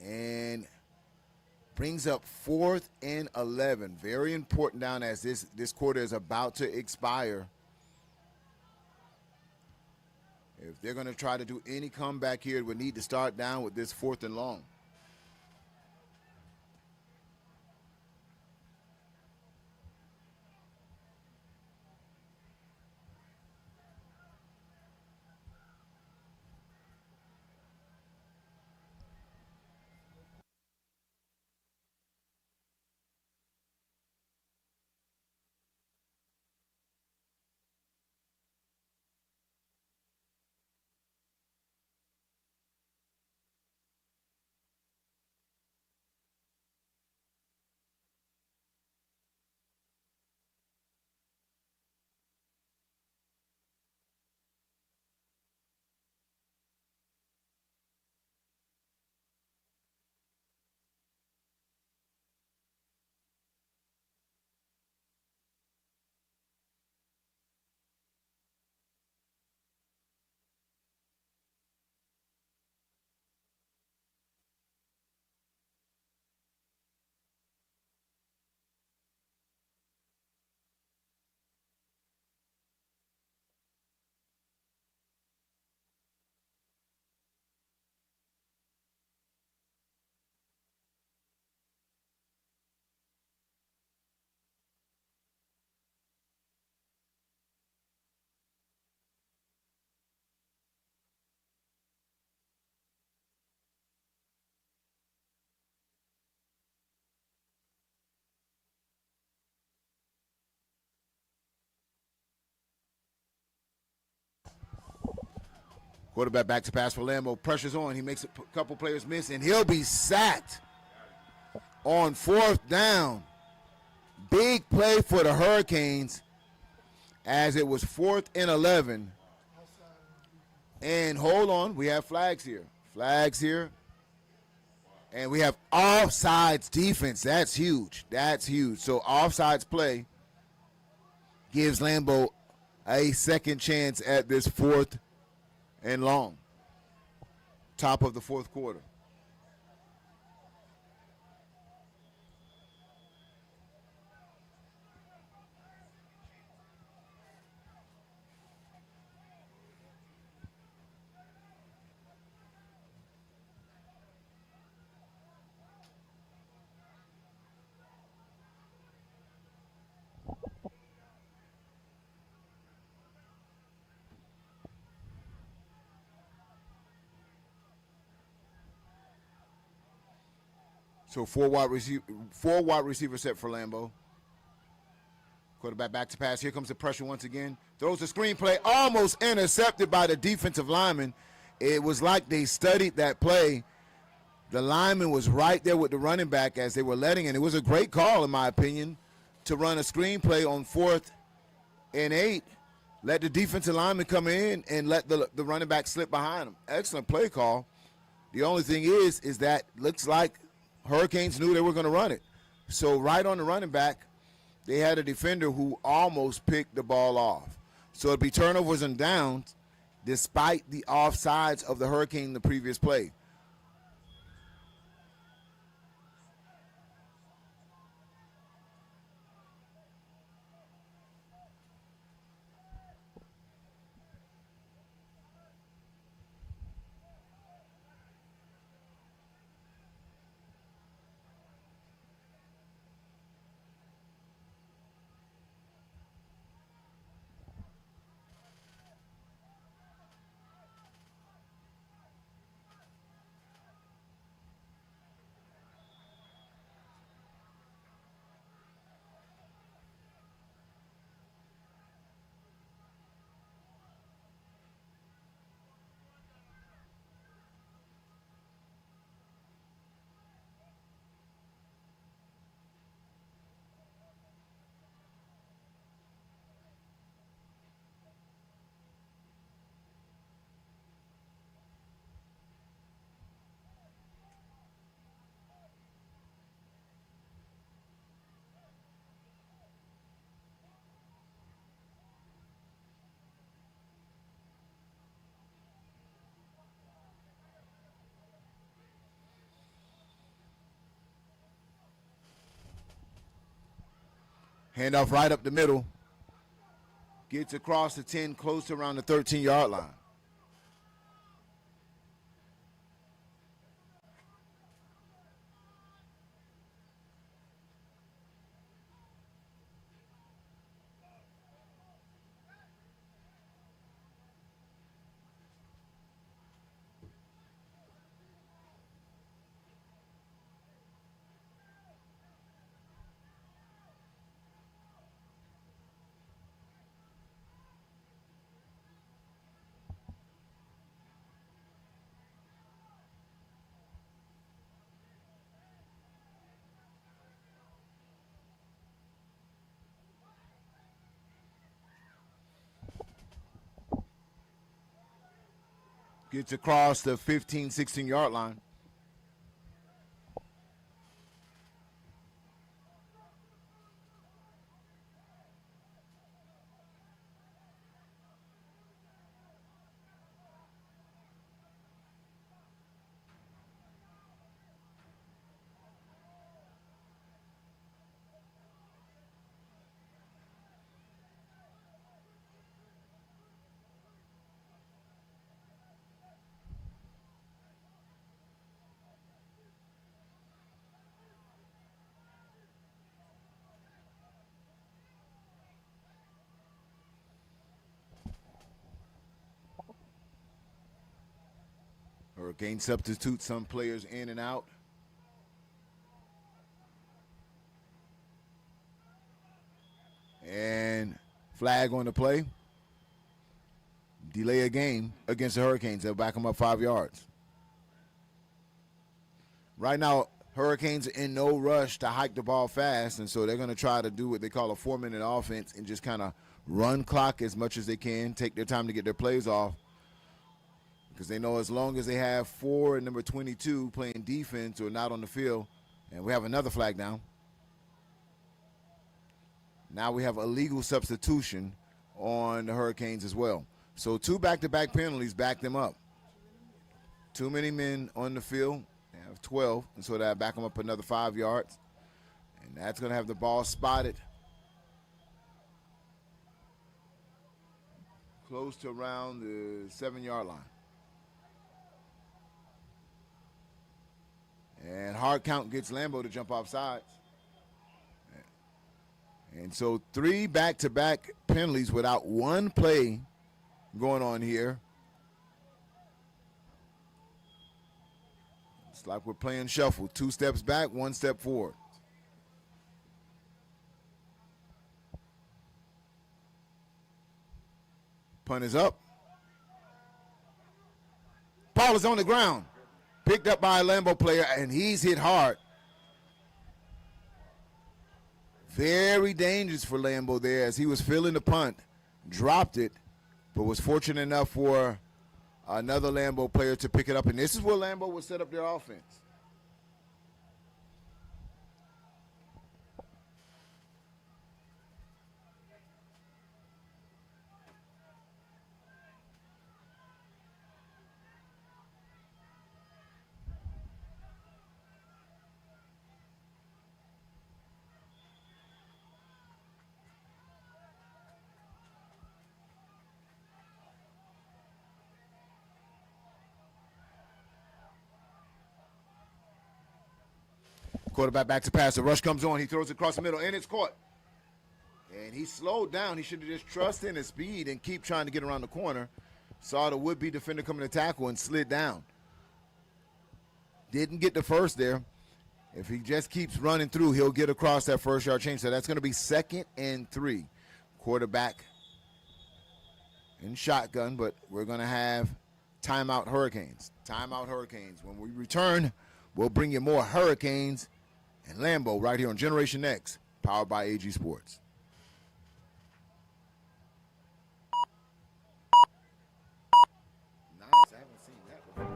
Speaker 2: And brings up 4th and 11. Very important down as this quarter is about to expire. If they're going to try to do any comeback here, it would need to start down with this 4th and long. Quarterback back to pass for Lambo. Pressure's on. He makes a couple players miss, and he'll be sacked on 4th down. Big play for the Hurricanes as it was 4th and 11. And hold on, we have flags here. Flags here. And we have offsides defense. That's huge. That's huge. So offsides play gives Lambo a second chance at this 4th and long. Top of the 4th quarter. So four wide receiver set for Lambo. Quarterback back to pass. Here comes the pressure once again. Throws the screenplay, almost intercepted by the defensive lineman. It was like they studied that play. The lineman was right there with the running back as they were letting it. It was a great call, in my opinion, to run a screenplay on 4th and 8. Let the defensive lineman come in and let the running back slip behind him. Excellent play call. The only thing is that looks like Hurricanes knew they were going to run it. So right on the running back, they had a defender who almost picked the ball off. So it'd be turnovers and downs despite the offsides of the Hurricane in the previous play. Handoff right up the middle. Gets across the 10, close to around the 13-yard line. Gets across the 15, 16-yard line. Hurricane substitute some players in and out. And flag on the play. Delay a game against the Hurricanes. They'll back them up 5 yards. Right now, Hurricanes are in no rush to hike the ball fast, and so they're going to try to do what they call a 4-minute offense and just kind of run clock as much as they can, take their time to get their plays off, because they know as long as they have 4 and number 22 playing defense or not on the field, and we have another flag down. Now we have a legal substitution on the Hurricanes as well. So 2 back-to-back penalties back them up. Too many men on the field. They have 12, and so that back them up another 5 yards. And that's going to have the ball spotted close to around the 7-yard line. And hard count gets Lambo to jump off sides. And so 3 back-to-back penalties without one play going on here. It's like we're playing shuffle. 2 steps back, 1 step forward. Punt is up. Ball is on the ground. Picked up by a Lambo player, and he's hit hard. Very dangerous for Lambo there as he was feeling the punt. Dropped it, but was fortunate enough for another Lambo player to pick it up. And this is where Lambo would set up their offense. Quarterback back to pass. The rush comes on. He throws it across the middle, and it's caught. And he slowed down. He should have just trusted in his speed and keep trying to get around the corner. Saw the would-be defender coming to tackle and slid down. Didn't get the first there. If he just keeps running through, he'll get across that first-yard change. So that's going to be 2nd and 3. Quarterback in shotgun, but we're going to have timeout Hurricanes. Timeout Hurricanes. When we return, we'll bring you more Hurricanes and Lambo right here on Generation X, powered by AG Sports. Nice. I haven't seen that before.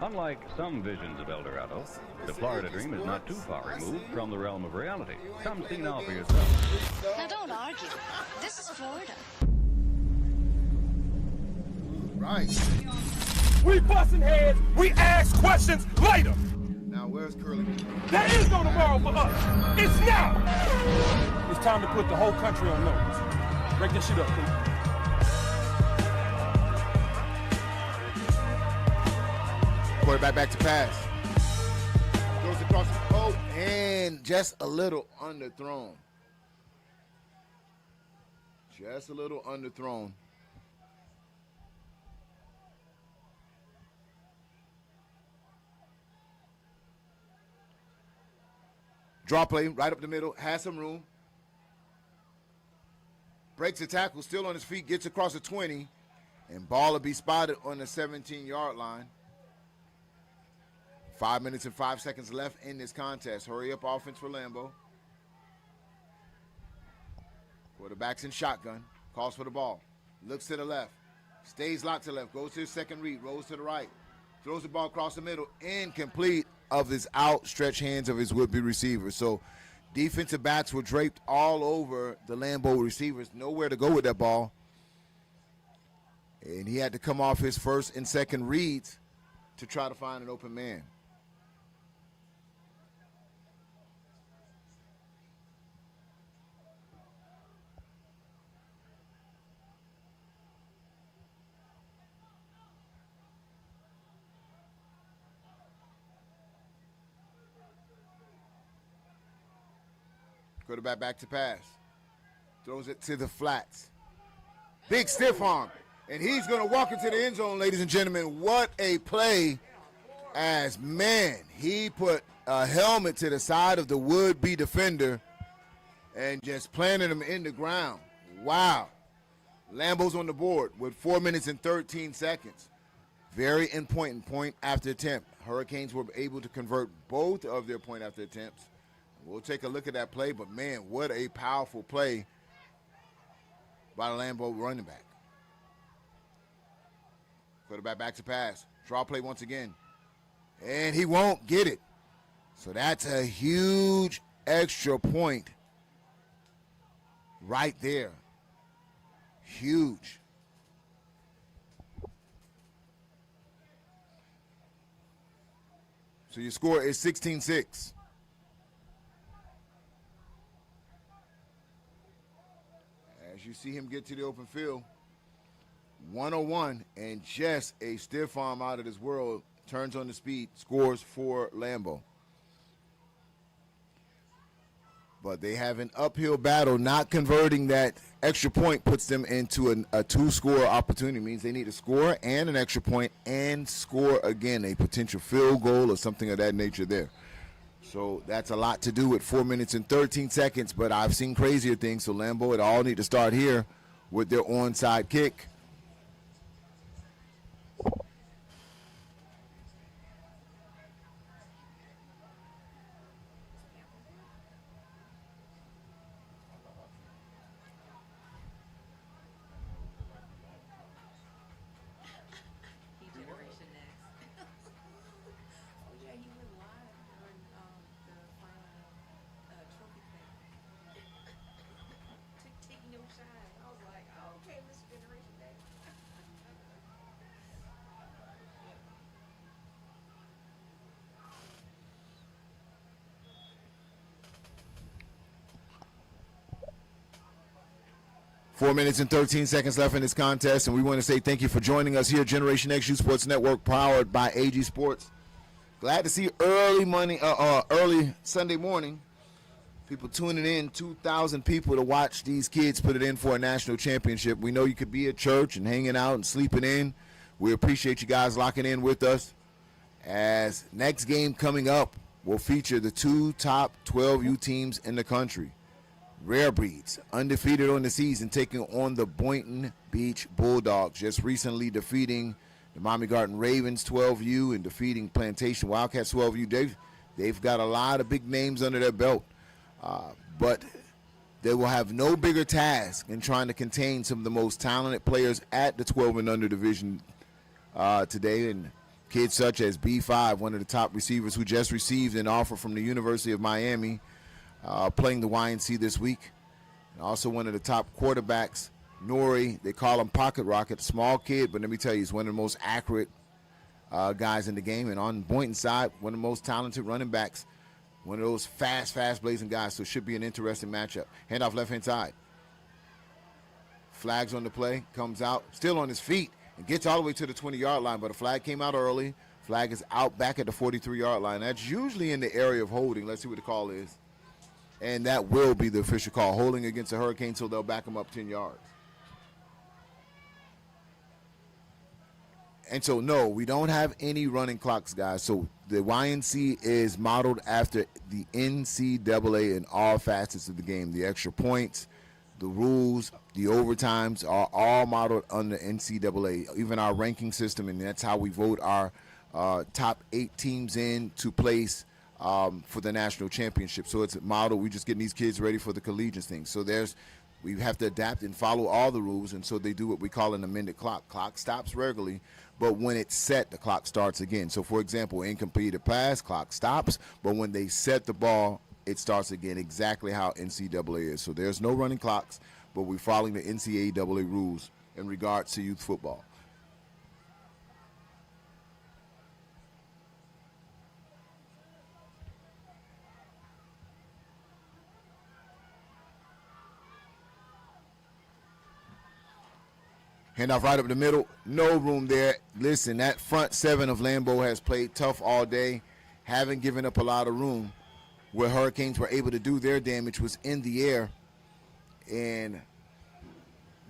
Speaker 4: Unlike some visions of El Dorado, the Florida dream is not too far removed from the realm of reality. Come see now for yourself.
Speaker 5: Now don't argue. This is Florida.
Speaker 2: Right.
Speaker 6: We busting heads, we ask questions later.
Speaker 2: Now where's Curly?
Speaker 6: There is no tomorrow for us. It's now. It's time to put the whole country on notice. Break that shit up, please.
Speaker 2: Quarterback back to pass. Throws it across the boat and just a little underthrown. Just a little underthrown. Draw play right up the middle, has some room. Breaks the tackle, still on his feet, gets across the 20, and ball will be spotted on the 17-yard line. 5 minutes and 5 seconds left in this contest. Hurry up offense for Lambo. Quarterback's in shotgun, calls for the ball, looks to the left, stays locked to the left, goes to his second read, rolls to the right, throws the ball across the middle, incomplete of his outstretched hands of his would-be receivers. So defensive backs were draped all over the Lambo receivers, nowhere to go with that ball. And he had to come off his first and second reads to try to find an open man. Quarterback back to pass. Throws it to the flats. Big stiff arm. And he's going to walk into the end zone, ladies and gentlemen. What a play as, man, he put a helmet to the side of the would-be defender and just planted him in the ground. Wow. Lambo's on the board with 4 minutes and 13 seconds. Very important point after attempt. Hurricanes were able to convert both of their point after attempts. We'll take a look at that play, but, man, what a powerful play by the Lambo running back. Quarterback back to pass. Draw play once again. And he won't get it. So that's a huge extra point right there. Huge. So your score is 16-6. As you see him get to the open field, 101 and just a stiff arm out of this world, turns on the speed, scores for Lambo. But they have an uphill battle. Not converting that extra point puts them into a two-score opportunity. It means they need to score and an extra point and score again, a potential field goal or something of that nature there. So that's a lot to do with 4 minutes and 13 seconds, but I've seen crazier things. So Lambo, it all need to start here with their onside kick.
Speaker 7: Taking your shine. I was like, oh, okay, Mr. Generation Day.
Speaker 2: 4 minutes and 13 seconds left in this contest, and we want to say thank you for joining us here, Generation X Youth Sports Network, powered by AG Sports. Glad to see early Sunday morning, people tuning in, 2,000 people to watch these kids put it in for a national championship. We know you could be at church and hanging out and sleeping in. We appreciate you guys locking in with us. As next game coming up will feature the two top 12U teams in the country. Rare Breeds, undefeated on the season, taking on the Boynton Beach Bulldogs, just recently defeating the Miami Garden Ravens 12U and defeating Plantation Wildcats 12U. They've got a lot of big names under their belt, but they will have no bigger task in trying to contain some of the most talented players at the 12 and under division today. And kids such as B5, one of the top receivers who just received an offer from the University of Miami, playing the YNC this week. And also one of the top quarterbacks, Nori, they call him Pocket Rocket, small kid, but let me tell you, he's one of the most accurate guys in the game. And on Boynton's side, one of the most talented running backs, one of those fast blazing guys, so it should be an interesting matchup. Handoff left-hand side. Flags on the play, comes out, still on his feet, and gets all the way to the 20-yard line, but a flag came out early. Flag is out back at the 43-yard line. That's usually in the area of holding. Let's see what the call is. And that will be the official call, holding against the Hurricanes, so they'll back them up 10 yards. And so, no, we don't have any running clocks, guys. So the YNC is modeled after the NCAA in all facets of the game. The extra points, the rules, the overtimes are all modeled under NCAA. Even our ranking system, and that's how we vote our top 8 teams in to place for the national championship. So it's a model. We're just getting these kids ready for the collegiate thing. So we have to adapt and follow all the rules, and so they do what we call an amended clock. Clock stops regularly, but when it's set, the clock starts again. So, for example, incompleted pass, clock stops, but when they set the ball, it starts again, exactly how NCAA is. So there's no running clocks, but we're following the NCAA rules in regards to youth football. Handoff right up the middle, no room there. Listen, that front 7 of Lambo has played tough all day, haven't given up a lot of room. Where Hurricanes were able to do their damage was in the air and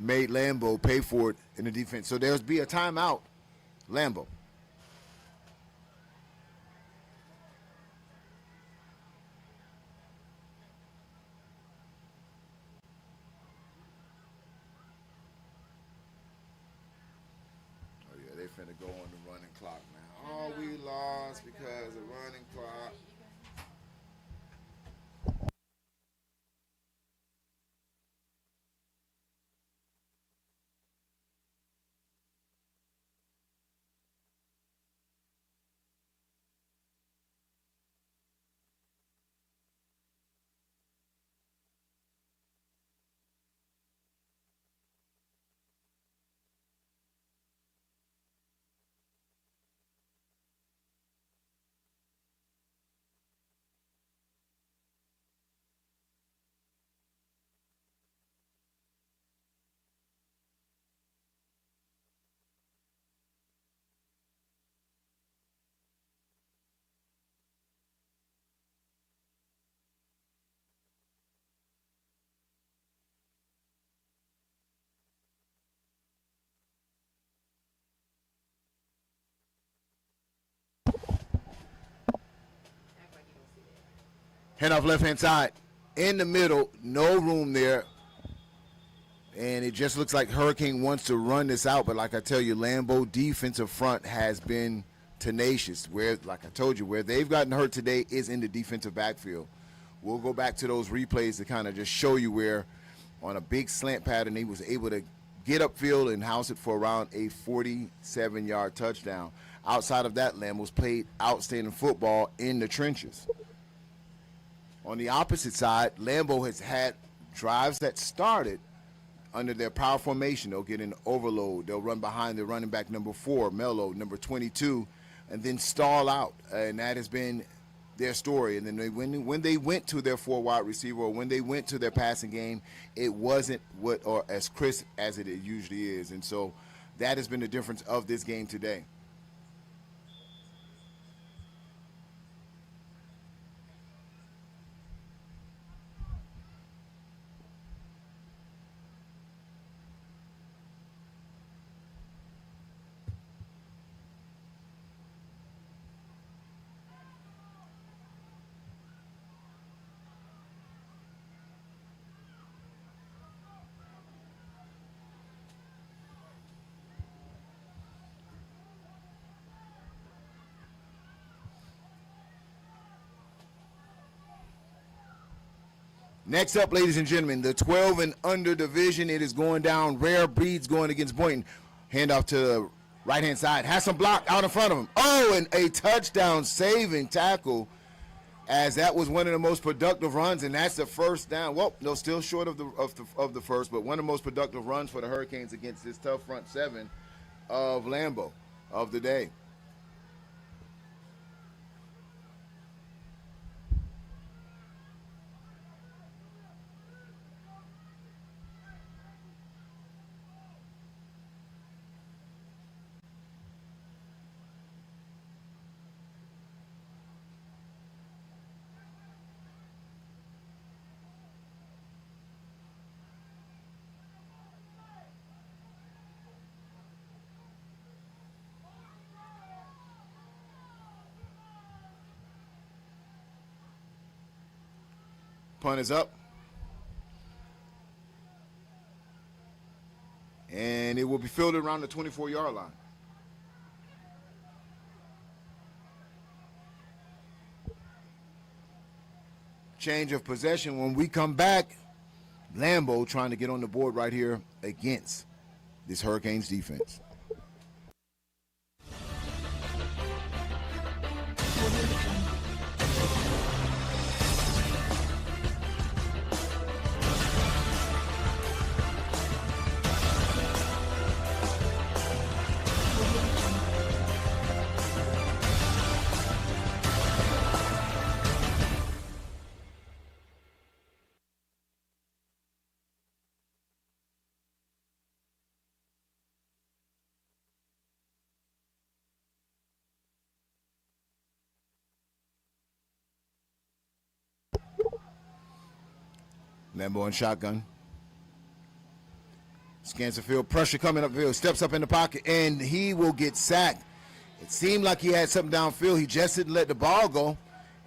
Speaker 2: made Lambo pay for it in the defense. So there's be a timeout, Lambo. They finna go on the running clock now. Oh, we lost because of running clock. Handoff left-hand side. In the middle, no room there. And it just looks like Hurricane wants to run this out. But like I tell you, Lambo defensive front has been tenacious. Where, like I told you, where they've gotten hurt today is in the defensive backfield. We'll go back to those replays to kind of just show you where on a big slant pattern he was able to get upfield and house it for around a 47-yard touchdown. Outside of that, Lambo's played outstanding football in the trenches. On the opposite side, Lambo has had drives that started under their power formation. They'll get an overload. They'll run behind the running back number 4, Mello, number 22, and then stall out. And that has been their story. And then when they went to their 4 wide receiver, or when they went to their passing game, it wasn't or as crisp as it usually is. And so that has been the difference of this game today. Next up, ladies and gentlemen, the 12 and under division. It is going down. Rare Breeds going against Boynton. Handoff to the right-hand side. Has some block out in front of him. Oh, and a touchdown saving tackle, as that was one of the most productive runs, and that's the first down. Well, no, still short of the first, but one of the most productive runs for the Hurricanes against this tough front seven of Lambo of the day. Punt is up. And it will be fielded around the 24-yard line. Change of possession. When we come back, Lambo trying to get on the board right here against this Hurricanes defense. Lambo in shotgun. Scans the field. Pressure coming upfield. Steps up in the pocket, and he will get sacked. It seemed like he had something downfield. He just didn't let the ball go,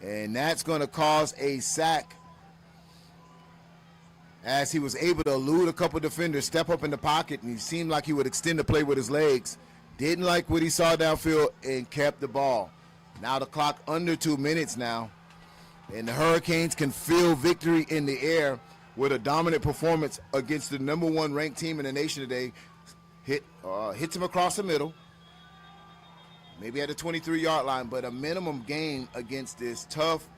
Speaker 2: and that's going to cause a sack, as he was able to elude a couple defenders, step up in the pocket, and he seemed like he would extend the play with his legs. Didn't like what he saw downfield and kept the ball. Now the clock under 2 minutes now, and the Hurricanes can feel victory in the air with a dominant performance against the number 1 ranked team in the nation today. Hits him across the middle, maybe at the 23-yard line, but a minimum gain against this tough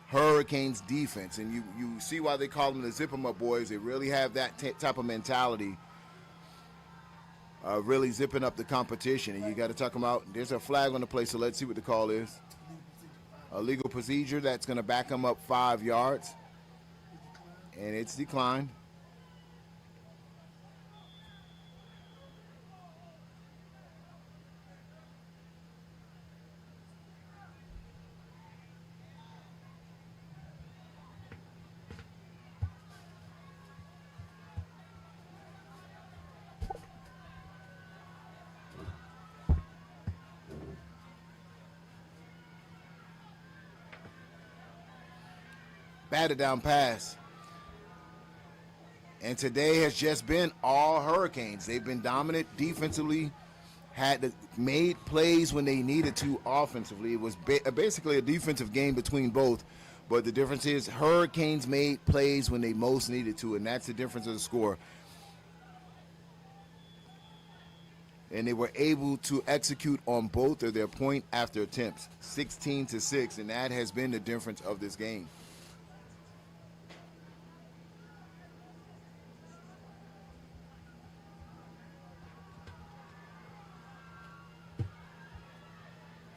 Speaker 2: Hurricanes defense. And you see why they call them the zip 'em up boys. They really have that type of mentality, really zipping up the competition. And you got to talk about, there's a flag on the play, so let's see what the call is. A legal procedure that's going to back them up 5 yards. And it's declined. batted down pass. And today has just been all Hurricanes. They've been dominant defensively, made plays when they needed to offensively. It was basically a defensive game between both. But the difference is Hurricanes made plays when they most needed to, and that's the difference of the score. And they were able to execute on both of their point after attempts, 16-6, and that has been the difference of this game.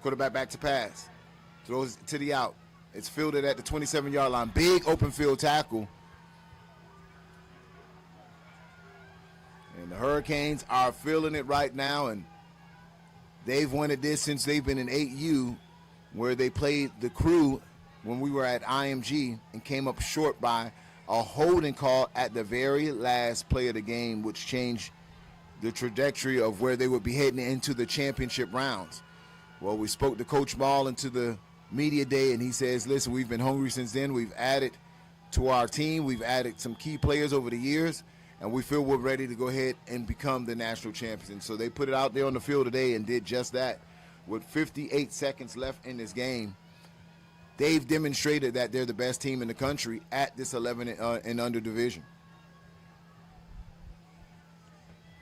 Speaker 2: Quarterback back to pass, throws it to the out. It's fielded at the 27-yard line. Big open field tackle. And the Hurricanes are feeling it right now, and they've wanted this since they've been in 8U, where they played the Crew when we were at IMG and came up short by a holding call at the very last play of the game, which changed the trajectory of where they would be heading into the championship rounds. Well, we spoke to Coach Ball into the media day, and he says, listen, we've been hungry since then. We've added to our team. We've added some key players over the years, and we feel we're ready to go ahead and become the national champions. And so they put it out there on the field today and did just that. With 58 seconds left in this game, they've demonstrated that they're the best team in the country at this 11 and under division.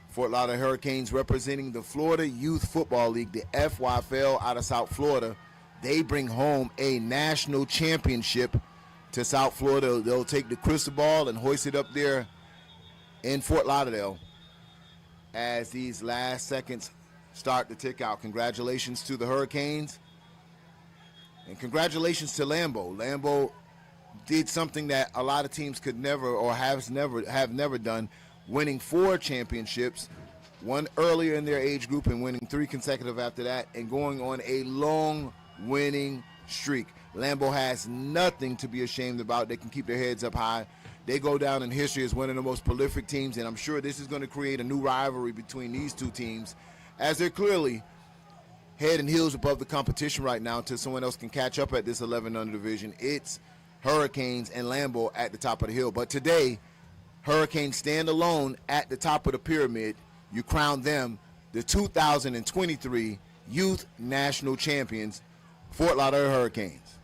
Speaker 2: Fort Lauderdale Hurricanes representing the Florida Youth Football League, the FYFL out of South Florida. They bring home a national championship to South Florida. They'll take the crystal ball and hoist it up there in Fort Lauderdale as these last seconds start to tick out. Congratulations to the Hurricanes, and congratulations to Lambo. Lambo did something that a lot of teams could never or have never done, winning 4 championships, one earlier in their age group and winning 3 consecutive after that, and going on a long winning streak. Lambo has nothing to be ashamed about. They can keep their heads up high. They go down in history as one of the most prolific teams, and I'm sure this is going to create a new rivalry between these two teams, as they're clearly head and heels above the competition right now until someone else can catch up at this 11 under division. It's Hurricanes and Lambo at the top of the hill. But today, Hurricanes stand alone at the top of the pyramid. You crown them the 2023 Youth National Champions, Fort Lauderdale Hurricanes.